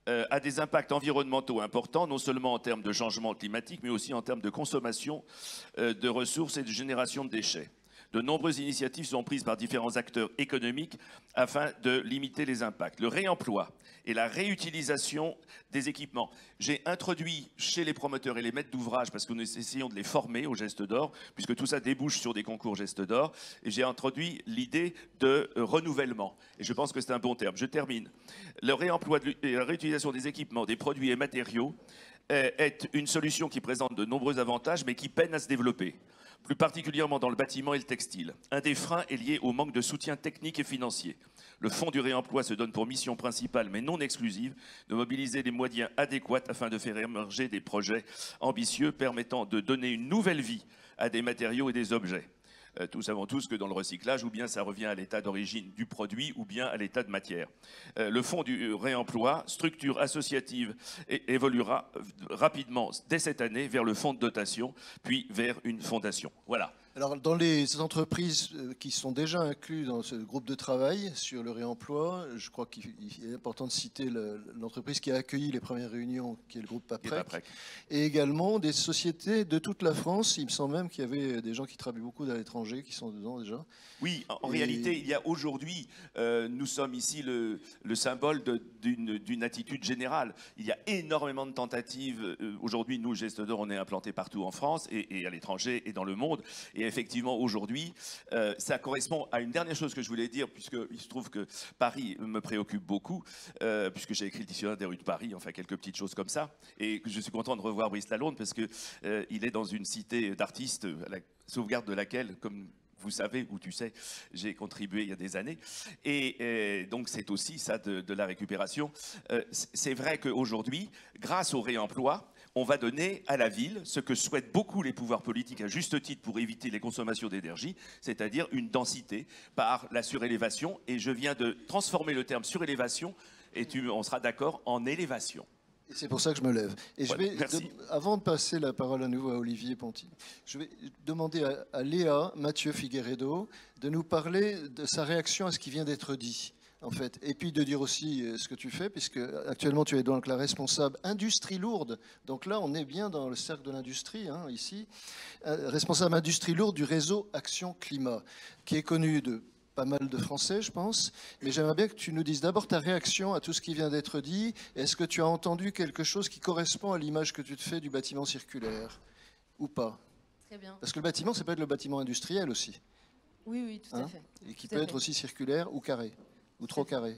a des impacts environnementaux importants, non seulement en termes de changement climatique, mais aussi en termes de consommation de ressources et de génération de déchets. De nombreuses initiatives sont prises par différents acteurs économiques afin de limiter les impacts. Le réemploi et la réutilisation des équipements. J'ai introduit chez les promoteurs et les maîtres d'ouvrage, parce que nous essayons de les former au geste d'or, puisque tout ça débouche sur des concours geste d'or, et j'ai introduit l'idée de renouvellement. Et je pense que c'est un bon terme. Je termine. Le réemploi et la réutilisation des équipements, des produits et matériaux est une solution qui présente de nombreux avantages, mais qui peine à se développer, plus particulièrement dans le bâtiment et le textile. Un des freins est lié au manque de soutien technique et financier. Le Fonds du réemploi se donne pour mission principale, mais non exclusive, de mobiliser les moyens adéquats afin de faire émerger des projets ambitieux permettant de donner une nouvelle vie à des matériaux et des objets. Nous savons tous que dans le recyclage, ou bien ça revient à l'état d'origine du produit, ou bien à l'état de matière. Le fonds du réemploi, structure associative, évoluera rapidement dès cette année vers le fonds de dotation, puis vers une fondation. Voilà. Alors, dans les entreprises qui sont déjà incluses dans ce groupe de travail sur le réemploi, je crois qu'il est important de citer l'entreprise qui a accueilli les premières réunions, qui est le groupe Paprec, et également des sociétés de toute la France. Il me semble même qu'il y avait des gens qui travaillent beaucoup à l'étranger qui sont dedans déjà. Oui, en réalité, il y a aujourd'hui, nous sommes ici le symbole d'une attitude générale. Il y a énormément de tentatives. Aujourd'hui, nous, Geste d'Or, on est implantés partout en France et à l'étranger et dans le monde. Et effectivement, aujourd'hui, ça correspond à une dernière chose que je voulais dire, puisqu'il se trouve que Paris me préoccupe beaucoup, puisque j'ai écrit le dictionnaire des rues de Paris, enfin quelques petites choses comme ça. Et je suis content de revoir Brice Lalonde, parce qu'il est dans une cité d'artistes, à la sauvegarde de laquelle, comme vous savez, ou tu sais, j'ai contribué il y a des années. Et donc, c'est aussi ça de la récupération. C'est vrai qu'aujourd'hui, grâce au réemploi, on va donner à la ville ce que souhaitent beaucoup les pouvoirs politiques à juste titre pour éviter les consommations d'énergie, c'est-à-dire une densité par la surélévation. Et je viens de transformer le terme surélévation, et on sera d'accord, en élévation. Et c'est pour ça que je me lève. Et Voilà, je vais, avant de passer la parole à nouveau à Olivier Ponty, je vais demander à Léa Mathieu Figueiredo de nous parler de sa réaction à ce qui vient d'être dit, en fait. Et puis de dire aussi ce que tu fais, puisque actuellement tu es donc la responsable industrie lourde. Donc là, on est bien dans le cercle de l'industrie, hein, ici. Responsable industrie lourde du réseau Action Climat, qui est connu de pas mal de Français, je pense, mais j'aimerais bien que tu nous dises d'abord ta réaction à tout ce qui vient d'être dit. Est-ce que tu as entendu quelque chose qui correspond à l'image que tu te fais du bâtiment circulaire ou pas? Très bien. Parce que le bâtiment, ça peut être le bâtiment industriel aussi. Oui, oui, tout à fait. Et qui peut être aussi circulaire ou carré, ou trop carré.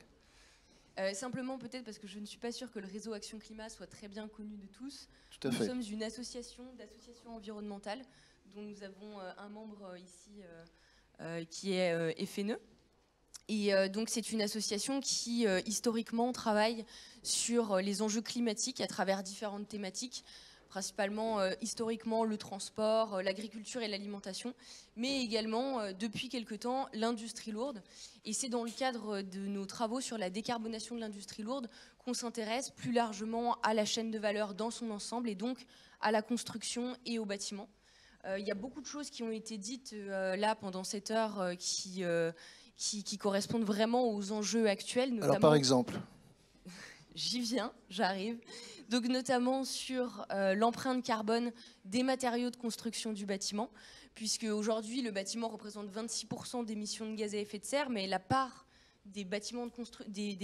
Simplement peut-être parce que je ne suis pas sûre que le réseau Action Climat soit très bien connu de tous. Tout à fait. Nous sommes une association d'associations environnementales dont nous avons un membre ici qui est FNE. Et donc c'est une association qui historiquement travaille sur les enjeux climatiques à travers différentes thématiques, principalement historiquement le transport, l'agriculture et l'alimentation, mais également depuis quelque temps l'industrie lourde. Et c'est dans le cadre de nos travaux sur la décarbonation de l'industrie lourde qu'on s'intéresse plus largement à la chaîne de valeur dans son ensemble et donc à la construction et au bâtiment. Il y a beaucoup de choses qui ont été dites là pendant cette heure qui correspondent vraiment aux enjeux actuels. Notamment, alors par exemple? J'y viens, j'arrive. Donc notamment sur l'empreinte carbone des matériaux de construction du bâtiment, puisque aujourd'hui le bâtiment représente 26% d'émissions de gaz à effet de serre, mais la part des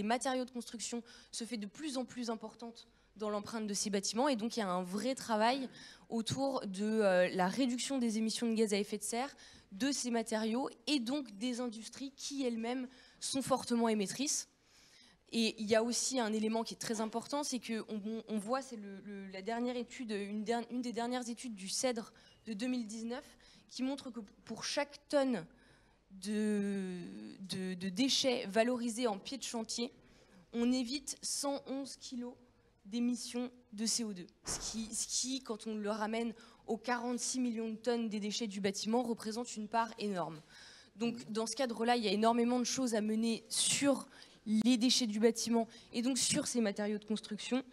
matériaux de construction se fait de plus en plus importante dans l'empreinte de ces bâtiments, et donc il y a un vrai travail autour de la réduction des émissions de gaz à effet de serre de ces matériaux et donc des industries qui elles-mêmes sont fortement émettrices. Et il y a aussi un élément qui est très important, c'est qu'on voit, c'est la dernière étude, une des dernières études du CEDRE de 2019 qui montre que pour chaque tonne de déchets valorisés en pied de chantier, on évite 111 kilos d'émissions de CO2. Ce qui, quand on le ramène aux 46 millions de tonnes des déchets du bâtiment, représente une part énorme. Donc dans ce cadre-là, il y a énormément de choses à mener sur les déchets du bâtiment et donc sur ces matériaux de construction.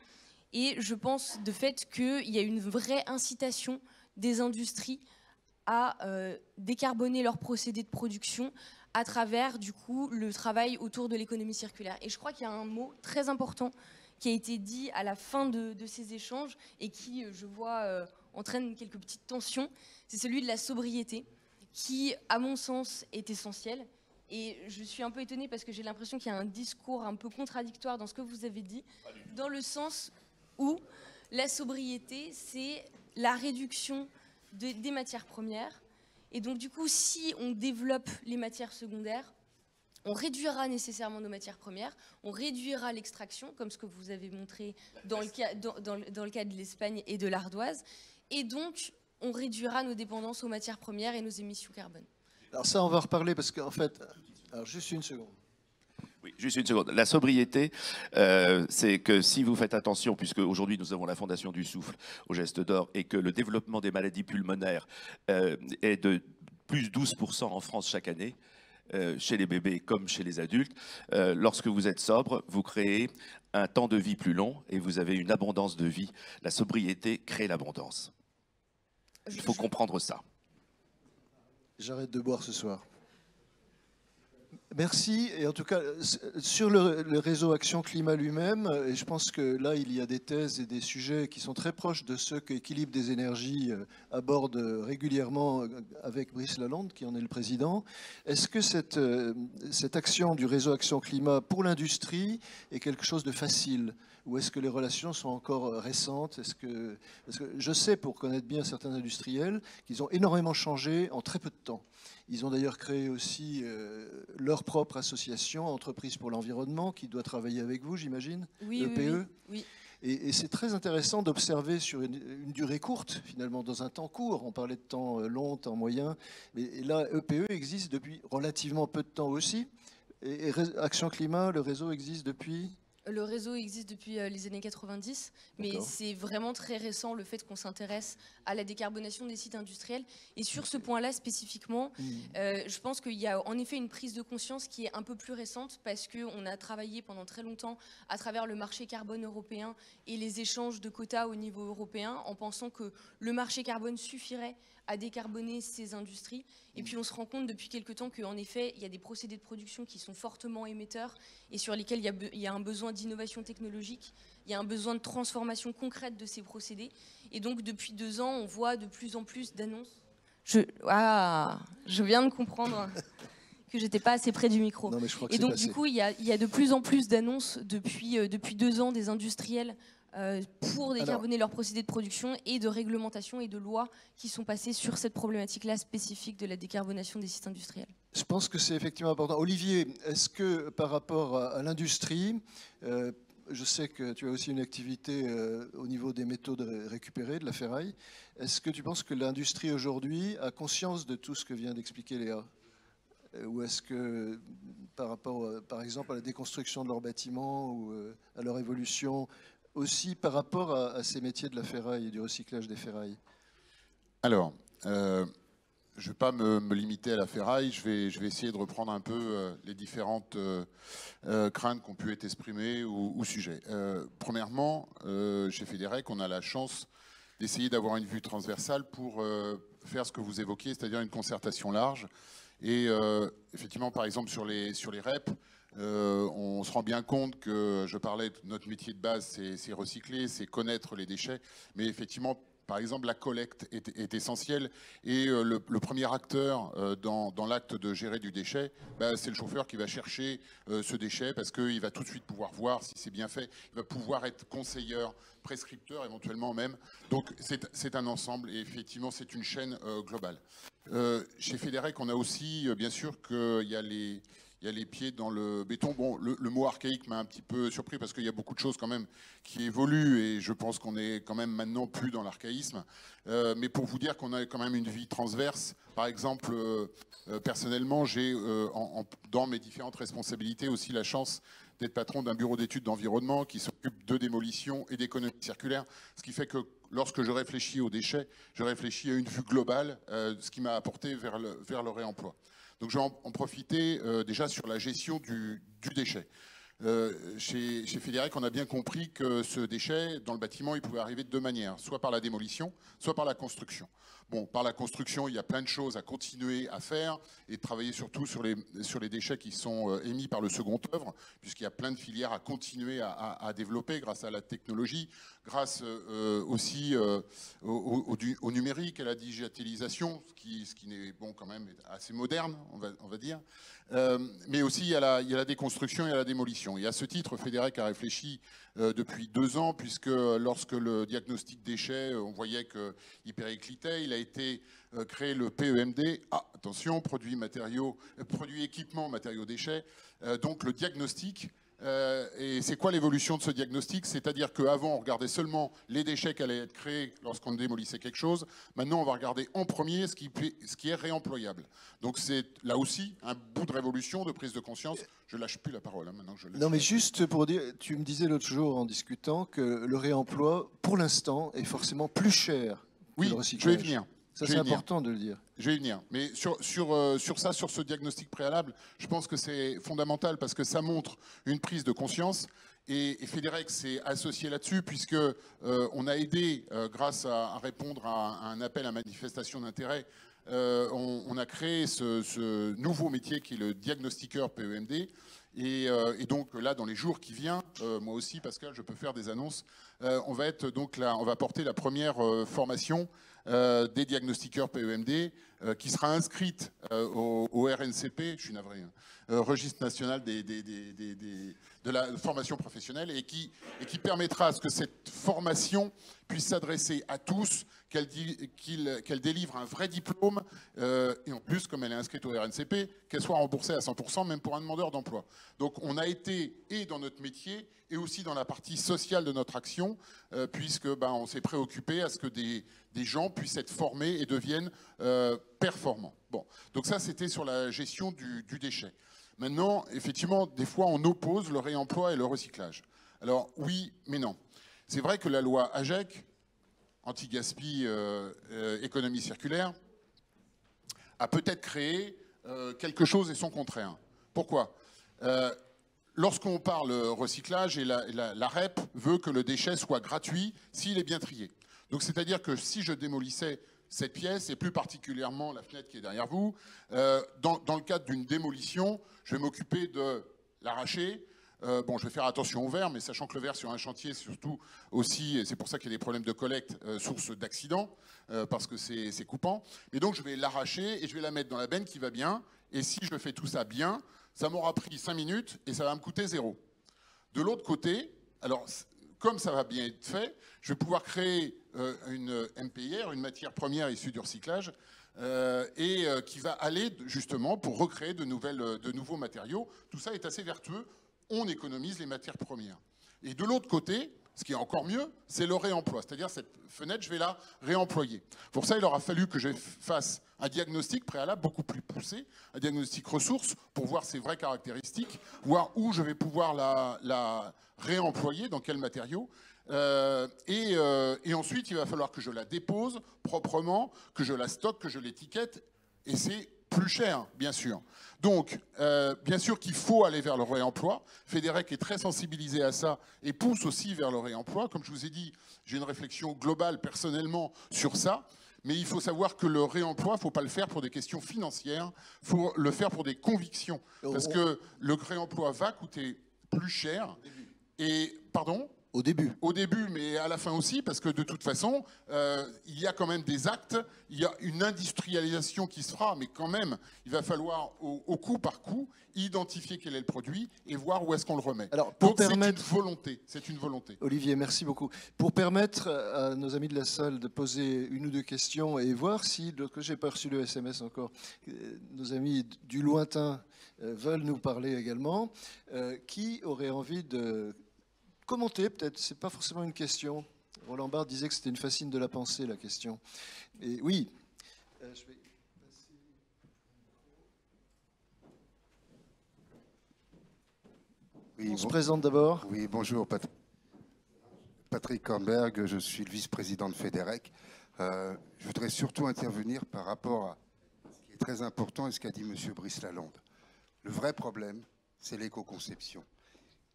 Et je pense de fait qu'il y a une vraie incitation des industries à décarboner leurs procédés de production à travers du coup le travail autour de l'économie circulaire. Et je crois qu'il y a un mot très important qui a été dit à la fin de ces échanges et qui, je vois, entraîne quelques petites tensions, c'est celui de la sobriété, qui, à mon sens, est essentiel. Et je suis un peu étonnée parce que j'ai l'impression qu'il y a un discours un peu contradictoire dans ce que vous avez dit, dans le sens où la sobriété, c'est la réduction des matières premières. Et donc, du coup, si on développe les matières secondaires, on réduira nécessairement nos matières premières, on réduira l'extraction, comme ce que vous avez montré dans le cas de l'Espagne et de l'ardoise, et donc on réduira nos dépendances aux matières premières et nos émissions carbone. Alors ça, on va reparler parce qu'en fait... Alors juste une seconde. Oui, juste une seconde. La sobriété, c'est que si vous faites attention, puisque aujourd'hui nous avons la Fondation du Souffle au Geste d'Or, et que le développement des maladies pulmonaires est de plus 12% en France chaque année, chez les bébés comme chez les adultes, lorsque vous êtes sobre, vous créez un temps de vie plus long et vous avez une abondance de vie. La sobriété crée l'abondance. Il faut comprendre ça. J'arrête de boire ce soir. Merci. Et en tout cas, sur le réseau Action Climat lui-même, et je pense que là, il y a des thèses et des sujets qui sont très proches de ceux qu'Équilibre des énergies aborde régulièrement avec Brice Lalonde, qui en est le président. Est-ce que cette action du réseau Action Climat pour l'industrie est quelque chose de facile ? Ou est-ce que les relations sont encore récentes ? Parce que je sais, pour connaître bien certains industriels, qu'ils ont énormément changé en très peu de temps. Ils ont d'ailleurs créé aussi leur propre association, Entreprises pour l'environnement, qui doit travailler avec vous, j'imagine, oui, EPE. Oui. Et c'est très intéressant d'observer sur une durée courte, finalement, dans un temps court. On parlait de temps long, temps moyen. Et là, EPE existe depuis relativement peu de temps aussi. Et Action Climat, le réseau existe depuis... Le réseau existe depuis les années 90, mais c'est vraiment très récent le fait qu'on s'intéresse à la décarbonation des sites industriels. Et sur ce point-là spécifiquement, je pense qu'il y a en effet une prise de conscience qui est un peu plus récente parce qu'on a travaillé pendant très longtemps à travers le marché carbone européen et les échanges de quotas au niveau européen en pensant que le marché carbone suffirait à décarboner ces industries. Et puis on se rend compte depuis quelques temps qu'en effet, il y a des procédés de production qui sont fortement émetteurs et sur lesquels il y a un besoin d'innovation technologique, il y a un besoin de transformation concrète de ces procédés. Et donc depuis 2 ans, on voit de plus en plus d'annonces. Je viens de comprendre que j'étais pas assez près du micro. Non, mais je crois que et donc passé. du coup, il y a de plus en plus d'annonces depuis 2 ans des industriels pour décarboner leurs procédés de production et de réglementation et de lois qui sont passées sur cette problématique-là spécifique de la décarbonation des sites industriels. Je pense que c'est effectivement important. Olivier, est-ce que par rapport à l'industrie, je sais que tu as aussi une activité au niveau des métaux récupérés, de la ferraille, est-ce que tu penses que l'industrie aujourd'hui a conscience de tout ce que vient d'expliquer Léa ? Ou est-ce que par rapport, par exemple, à la déconstruction de leurs bâtiments ou à leur évolution, aussi par rapport à ces métiers de la ferraille et du recyclage des ferrailles? Alors, je ne vais pas me limiter à la ferraille, je vais essayer de reprendre un peu les différentes craintes qui ont pu être exprimées ou sujets. Premièrement, chez Federec, on a la chance d'essayer d'avoir une vue transversale pour faire ce que vous évoquiez, c'est-à-dire une concertation large. Et effectivement, par exemple, sur les REP, on se rend bien compte que, je parlais de notre métier de base, c'est recycler, c'est connaître les déchets, mais effectivement, par exemple, la collecte est essentielle et le premier acteur dans l'acte de gérer du déchet, c'est le chauffeur qui va chercher ce déchet parce qu'il va tout de suite pouvoir voir si c'est bien fait, il va pouvoir être conseilleur, prescripteur éventuellement même. Donc c'est un ensemble et effectivement c'est une chaîne globale. Chez Federec, on a aussi bien sûr qu'il y a les pieds dans le béton. Bon, le mot archaïque m'a un petit peu surpris parce qu'il y a beaucoup de choses quand même qui évoluent et je pense qu'on est quand même maintenant plus dans l'archaïsme. Mais pour vous dire qu'on a quand même une vie transverse, par exemple, personnellement, j'ai dans mes différentes responsabilités aussi la chance d'être patron d'un bureau d'études d'environnement qui s'occupe de démolition et d'économie circulaire, ce qui fait que lorsque je réfléchis aux déchets, je réfléchis à une vue globale, ce qui m'a apporté vers le réemploi. Donc je vais en profiter déjà sur la gestion du déchet. Chez Fédérec, on a bien compris que ce déchet, dans le bâtiment, il pouvait arriver de deux manières, soit par la démolition, soit par la construction. Bon, par la construction, il y a plein de choses à continuer à faire et de travailler surtout sur les déchets qui sont émis par le second œuvre, puisqu'il y a plein de filières à continuer à développer grâce à la technologie, grâce aussi au numérique, à la digitalisation, ce qui n'est bon quand même assez moderne, on va dire. Mais aussi il y a la déconstruction et la démolition. Et à ce titre, Fédérec a réfléchi depuis 2 ans, puisque lorsque le diagnostic déchets, on voyait qu'il périclitait, il a été créé le PEMD, attention, produits équipements, matériaux déchets, donc le diagnostic. Et c'est quoi l'évolution de ce diagnostic? C'est-à-dire qu'avant, on regardait seulement les déchets qui allaient être créés lorsqu'on démolissait quelque chose. Maintenant, on va regarder en premier ce qui est réemployable. Donc c'est là aussi un bout de révolution, de prise de conscience. Je lâche plus la parole, hein, maintenant que je laisse. Non, mais juste pour dire, tu me disais l'autre jour en discutant que le réemploi, pour l'instant, est forcément plus cher que le recyclage. Je vais y venir. Ça, c'est important de le dire. Je vais y venir. Mais sur ce diagnostic préalable, je pense que c'est fondamental parce que ça montre une prise de conscience. Et Fédérec s'est associé là-dessus puisque on a aidé, grâce à répondre à un appel à manifestation d'intérêt, on a créé ce nouveau métier qui est le diagnostiqueur PEMD. Et donc là, dans les jours qui viennent, moi aussi, Pascal, je peux faire des annonces. On va être donc là, on va porter la première formation des diagnostiqueurs PEMD qui sera inscrite au RNCP, je suis navré, Registre national de la formation professionnelle, et qui permettra à ce que cette formation puisse s'adresser à tous, qu'elle délivre un vrai diplôme, et en plus, comme elle est inscrite au RNCP, qu'elle soit remboursée à 100%, même pour un demandeur d'emploi. Donc on a été, et dans notre métier, et aussi dans la partie sociale de notre action, puisque on s'est préoccupé à ce que des gens puissent être formés et deviennent performants. Bon, donc ça c'était sur la gestion du déchet. Maintenant, effectivement, des fois on oppose le réemploi et le recyclage. Alors oui, mais non. C'est vrai que la loi AGEC, anti-gaspi, économie circulaire, a peut-être créé quelque chose et son contraire. Pourquoi ? Lorsqu'on parle recyclage, et la REP veut que le déchet soit gratuit s'il est bien trié. Donc c'est-à-dire que si je démolissais cette pièce, et plus particulièrement la fenêtre qui est derrière vous, dans le cadre d'une démolition, je vais m'occuper de l'arracher. Bon, je vais faire attention au verre, mais sachant que le verre sur un chantier, surtout aussi, et c'est pour ça qu'il y a des problèmes de collecte, source d'accident, parce que c'est coupant. Mais donc je vais l'arracher et je vais la mettre dans la benne qui va bien. Et si je fais tout ça bien, ça m'aura pris 5 minutes et ça va me coûter 0. De l'autre côté, alors comme ça va bien être fait, je vais pouvoir créer une MPIR, une matière première issue du recyclage, et qui va aller justement pour recréer de nouveaux matériaux. Tout ça est assez vertueux. On économise les matières premières. Et de l'autre côté, ce qui est encore mieux, c'est le réemploi. C'est-à-dire cette fenêtre, je vais la réemployer. Pour ça, il aura fallu que je fasse un diagnostic préalable beaucoup plus poussé, un diagnostic ressources pour voir ses vraies caractéristiques, voir où je vais pouvoir la réemployer, dans quels matériaux. Et ensuite, il va falloir que je la dépose proprement, que je la stocke, que je l'étiquette. Et c'est plus cher, bien sûr. Donc, bien sûr qu'il faut aller vers le réemploi. Fédérec est très sensibilisé à ça et pousse aussi vers le réemploi. Comme je vous ai dit, j'ai une réflexion globale personnellement sur ça. Mais il faut savoir que le réemploi, il ne faut pas le faire pour des questions financières, il faut le faire pour des convictions. Parce que le réemploi va coûter plus cher. Et, pardon ? Au début. Au début, mais à la fin aussi, parce que de toute façon, il y a quand même des actes, il y a une industrialisation qui se fera, mais quand même, il va falloir, au coup par coup, identifier quel est le produit et voir où est-ce qu'on le remet. Alors, donc c'est une volonté. Olivier, merci beaucoup. Pour permettre à nos amis de la salle de poser une ou deux questions et voir si, que j'ai pas reçu le SMS encore, nos amis du lointain veulent nous parler également, qui aurait envie de commenter, peut-être, c'est pas forcément une question. Roland Barthes disait que c'était une fascine de la pensée, la question. Et oui, je vais passer. Oui, on se présente d'abord. Oui, bonjour, Patrick Kornberg, je suis le vice-président de Fédérec. Je voudrais surtout intervenir par rapport à ce qui est très important et ce qu'a dit M. Brice Lalonde. Le vrai problème, c'est l'éco-conception.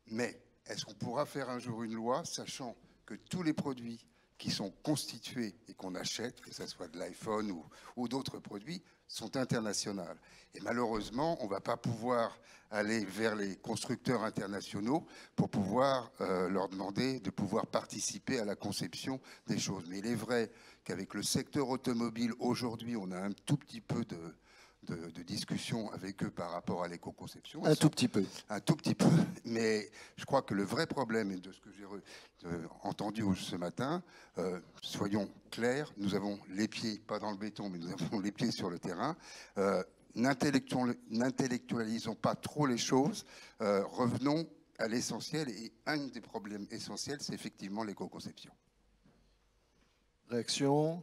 Mais est-ce qu'on pourra faire un jour une loi, sachant que tous les produits qui sont constitués et qu'on achète, que ce soit de l'iPhone ou d'autres produits, sont internationaux. Et malheureusement, on ne va pas pouvoir aller vers les constructeurs internationaux pour pouvoir leur demander de pouvoir participer à la conception des choses. Mais il est vrai qu'avec le secteur automobile, aujourd'hui, on a un tout petit peu de discussion avec eux par rapport à l'éco-conception. Un tout petit peu. Un tout petit peu. Mais je crois que le vrai problème, et de ce que j'ai entendu ce matin, soyons clairs, nous avons les pieds, pas dans le béton, mais nous avons les pieds sur le terrain. N'intellectualisons pas trop les choses. Revenons à l'essentiel. Et un des problèmes essentiels, c'est effectivement l'éco-conception. Réaction?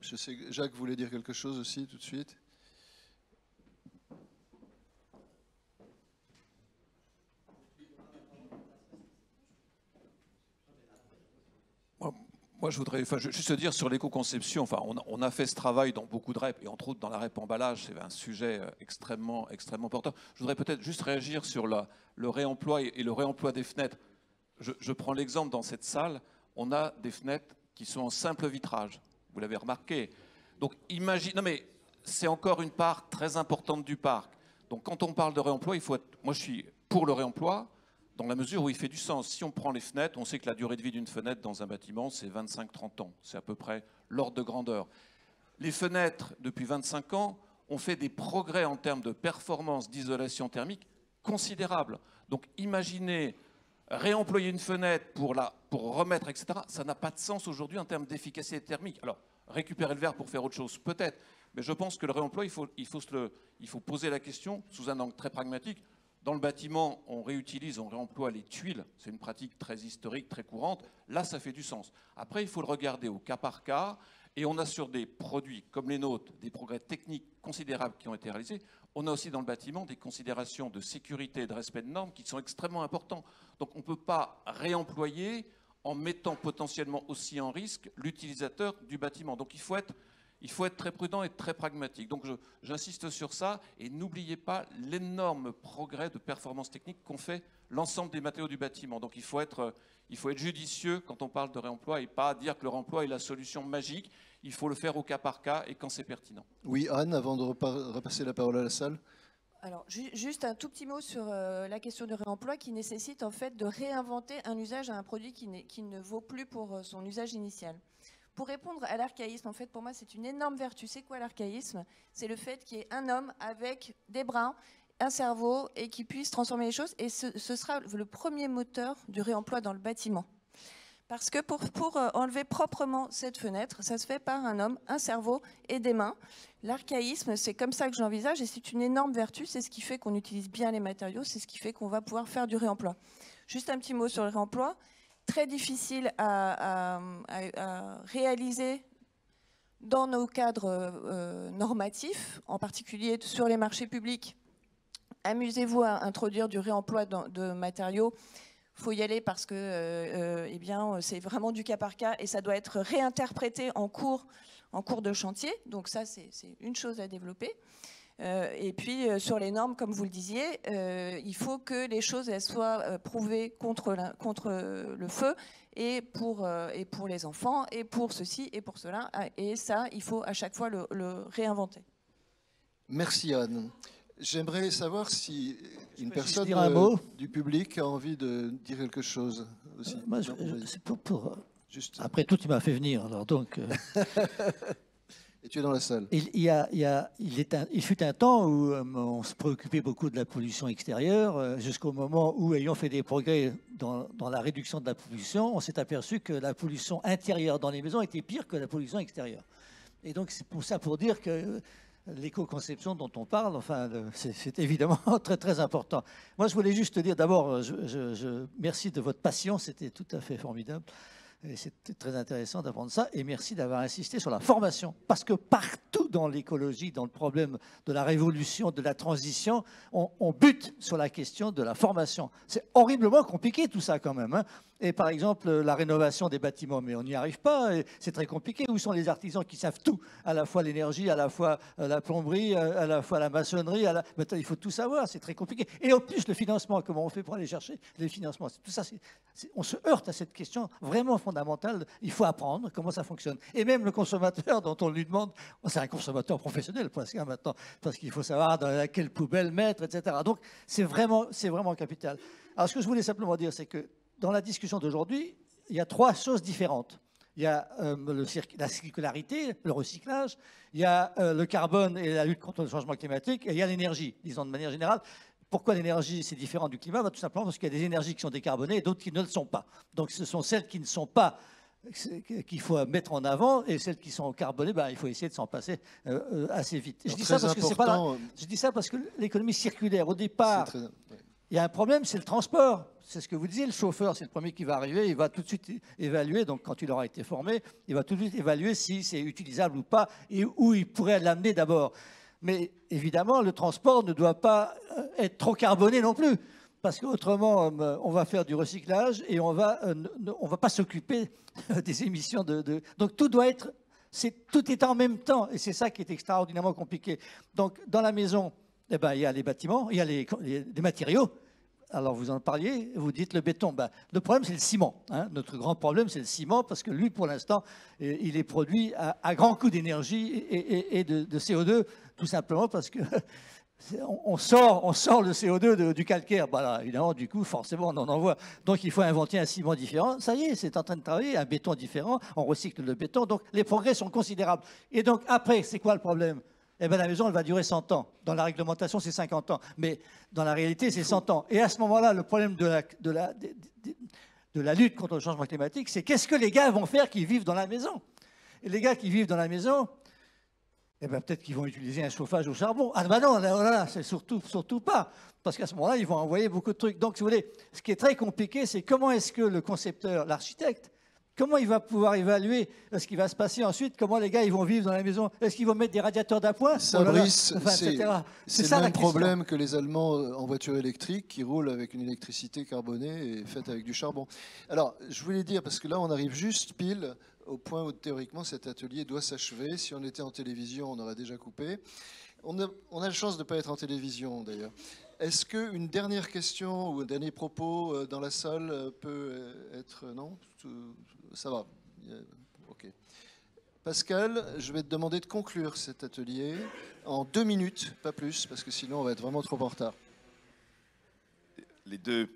Je sais que Jacques voulait dire quelque chose aussi tout de suite. Moi, je voudrais juste dire sur l'éco-conception, on a fait ce travail dans beaucoup de REP, et entre autres dans la REP emballage, c'est un sujet extrêmement important. Je voudrais peut-être juste réagir sur le réemploi et le réemploi des fenêtres. Je prends l'exemple dans cette salle, on a des fenêtres qui sont en simple vitrage, vous l'avez remarqué. Donc imagine, non mais c'est encore une part très importante du parc. Donc quand on parle de réemploi, moi je suis pour le réemploi, dans la mesure où il fait du sens. Si on prend les fenêtres, on sait que la durée de vie d'une fenêtre dans un bâtiment, c'est 25-30 ans. C'est à peu près l'ordre de grandeur. Les fenêtres, depuis 25 ans, ont fait des progrès en termes de performance d'isolation thermique considérables. Donc imaginez réemployer une fenêtre pour remettre, etc., ça n'a pas de sens aujourd'hui en termes d'efficacité thermique. Alors, récupérer le verre pour faire autre chose, peut-être, mais je pense que le réemploi, il faut poser la question sous un angle très pragmatique. Dans le bâtiment, on réutilise, on réemploie les tuiles. C'est une pratique très historique, très courante. Là, ça fait du sens. Après, il faut le regarder au cas par cas. Et on a sur des produits comme les nôtres des progrès techniques considérables qui ont été réalisés. On a aussi dans le bâtiment des considérations de sécurité et de respect de normes qui sont extrêmement importants. Donc on ne peut pas réemployer en mettant potentiellement aussi en risque l'utilisateur du bâtiment. Donc il faut être très prudent et très pragmatique. Donc j'insiste sur ça et n'oubliez pas l'énorme progrès de performance technique qu'ont fait l'ensemble des matériaux du bâtiment. Donc il faut être judicieux quand on parle de réemploi et pas dire que le réemploi est la solution magique. Il faut le faire au cas par cas et quand c'est pertinent. Oui, Anne, avant de repasser la parole à la salle. Alors, juste un tout petit mot sur la question du réemploi qui nécessite en fait de réinventer un usage à un produit qui ne vaut plus pour son usage initial. Pour répondre à l'archaïsme, en fait, pour moi, c'est une énorme vertu. C'est quoi l'archaïsme? C'est le fait qu'il y ait un homme avec des bras, un cerveau et qui puisse transformer les choses. Et ce sera le premier moteur du réemploi dans le bâtiment. Parce que pour enlever proprement cette fenêtre, ça se fait par un homme, un cerveau et des mains. L'archaïsme, c'est comme ça que j'envisage et c'est une énorme vertu. C'est ce qui fait qu'on utilise bien les matériaux, c'est ce qui fait qu'on va pouvoir faire du réemploi. Juste un petit mot sur le réemploi. Très difficile à réaliser dans nos cadres normatifs, en particulier sur les marchés publics. Amusez-vous à introduire du réemploi de matériaux. Il faut y aller parce que c'est vraiment du cas par cas et ça doit être réinterprété en cours de chantier. Donc ça, c'est une chose à développer. Et puis sur les normes, comme vous le disiez, il faut que les choses elles soient prouvées contre le feu et pour les enfants et pour ceci et pour cela. Et ça, il faut à chaque fois le réinventer. Merci Anne. J'aimerais savoir si une personne du public a envie de dire quelque chose aussi. Moi, c'est juste... Après tout, tu m'as fait venir. Alors donc. Et tu es dans la salle. Il fut un temps où on se préoccupait beaucoup de la pollution extérieure, jusqu'au moment où, ayant fait des progrès dans la réduction de la pollution, on s'est aperçu que la pollution intérieure dans les maisons était pire que la pollution extérieure. Et donc c'est pour ça, pour dire que l'éco-conception dont on parle, enfin, c'est évidemment très très important. Moi, je voulais juste te dire d'abord, merci de votre passion, c'était tout à fait formidable. Et c'était très intéressant d'apprendre ça. Et merci d'avoir insisté sur la formation. Parce que partout dans l'écologie, dans le problème de la révolution, de la transition, on bute sur la question de la formation. C'est horriblement compliqué tout ça quand même, hein. Et par exemple, la rénovation des bâtiments, mais on n'y arrive pas, et c'est très compliqué. Où sont les artisans qui savent tout, à la fois l'énergie, à la fois la plomberie, à la fois la maçonnerie, maintenant, il faut tout savoir, c'est très compliqué. Et en plus, le financement, comment on fait pour aller chercher les financements? Tout ça, on se heurte à cette question vraiment fondamentale. Il faut apprendre comment ça fonctionne. Et même le consommateur dont on lui demande, c'est un consommateur professionnel presque maintenant, parce qu'il faut savoir dans quelle poubelle mettre, etc. Donc, c'est vraiment capital. Alors, ce que je voulais simplement dire, c'est que dans la discussion d'aujourd'hui, il y a 3 choses différentes. Il y a la circularité, le recyclage, il y a le carbone et la lutte contre le changement climatique, et il y a l'énergie, disons de manière générale. Pourquoi l'énergie, c'est différent du climat? Tout simplement parce qu'il y a des énergies qui sont décarbonées et d'autres qui ne le sont pas. Donc ce sont celles qui ne sont pas qu'il faut mettre en avant, et celles qui sont carbonées, il faut essayer de s'en passer assez vite. Je dis ça parce que l'économie circulaire, au départ, il y a un problème, c'est le transport. C'est ce que vous disiez, le chauffeur, c'est le premier qui va arriver, il va tout de suite évaluer, donc quand il aura été formé, il va tout de suite évaluer si c'est utilisable ou pas, et où il pourrait l'amener d'abord. Mais évidemment, le transport ne doit pas être trop carboné non plus, parce qu'autrement, on va faire du recyclage et on va pas s'occuper des émissions Donc tout doit être, tout est en même temps, et c'est ça qui est extraordinairement compliqué. Donc dans la maison, il y a les bâtiments, il y a les matériaux. Alors vous en parliez, vous dites le béton. Le problème, c'est le ciment, hein. Notre grand problème, c'est le ciment, parce que lui, pour l'instant, il est produit à grand coût d'énergie et de CO2, tout simplement parce que on sort le CO2 du calcaire. Évidemment, du coup, forcément, on en envoie. Donc il faut inventer un ciment différent. Ça y est, c'est en train de travailler, un béton différent, on recycle le béton. Donc les progrès sont considérables. Et donc après, c'est quoi le problème? La maison, elle va durer 100 ans. Dans la réglementation, c'est 50 ans. Mais dans la réalité, c'est 100 ans. Et à ce moment-là, le problème de la lutte contre le changement climatique, c'est qu'est-ce que les gars vont faire qui vivent dans la maison? Et les gars qui vivent dans la maison, peut-être qu'ils vont utiliser un chauffage au charbon. Non, là, c'est surtout pas. Parce qu'à ce moment-là, ils vont envoyer beaucoup de trucs. Donc, si vous voulez, ce qui est très compliqué, c'est comment est-ce que le concepteur, l'architecte, comment il va pouvoir évaluer ce qui va se passer ensuite? Comment les gars ils vont vivre dans la maison? Est-ce qu'ils vont mettre des radiateurs d'appoint? Brice, c'est le même problème que les Allemands en voiture électrique qui roulent avec une électricité carbonée et faite avec du charbon. Alors, je voulais dire, parce que là, on arrive juste pile au point où théoriquement cet atelier doit s'achever. Si on était en télévision, on aurait déjà coupé. On a la chance de ne pas être en télévision, d'ailleurs. Est-ce qu'une dernière question ou un dernier propos dans la salle peut être... Non? Ça va. OK. Pascal, je vais te demander de conclure cet atelier en 2 minutes, pas plus, parce que sinon on va être vraiment trop en retard. Les deux,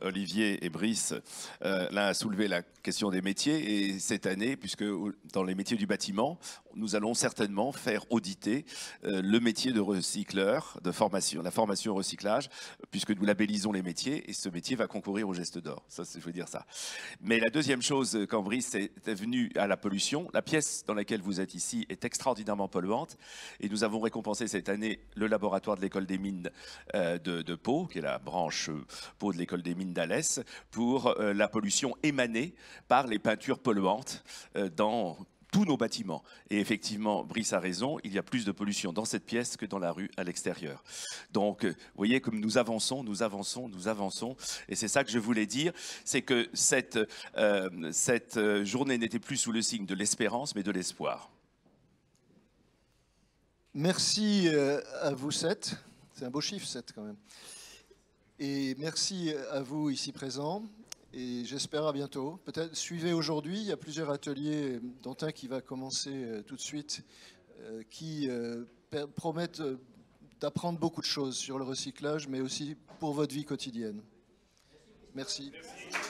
Olivier et Brice, l'un a soulevé la question des métiers, et cette année, puisque dans les métiers du bâtiment, nous allons certainement faire auditer le métier de recycleur, de formation, la formation au recyclage, puisque nous labellisons les métiers, et ce métier va concourir au geste d'or. Ça, je veux dire ça. Mais la deuxième chose, quand Brice est venu à la pollution, la pièce dans laquelle vous êtes ici est extraordinairement polluante, et nous avons récompensé cette année le laboratoire de l'école des mines de Pau, qui est la branche Pau de l'école des mines d'Alès, pour la pollution émanée par les peintures polluantes dans tous nos bâtiments. Et effectivement, Brice a raison, il y a plus de pollution dans cette pièce que dans la rue à l'extérieur. Donc, vous voyez comme nous avançons, et c'est ça que je voulais dire, c'est que cette journée n'était plus sous le signe de l'espérance, mais de l'espoir. Merci à vous 7, c'est un beau chiffre 7 quand même. Et merci à vous ici présents. Et j'espère à bientôt. Peut-être suivez aujourd'hui, il y a plusieurs ateliers, dont un qui va commencer tout de suite, qui promettent d'apprendre beaucoup de choses sur le recyclage, mais aussi pour votre vie quotidienne. Merci. Merci.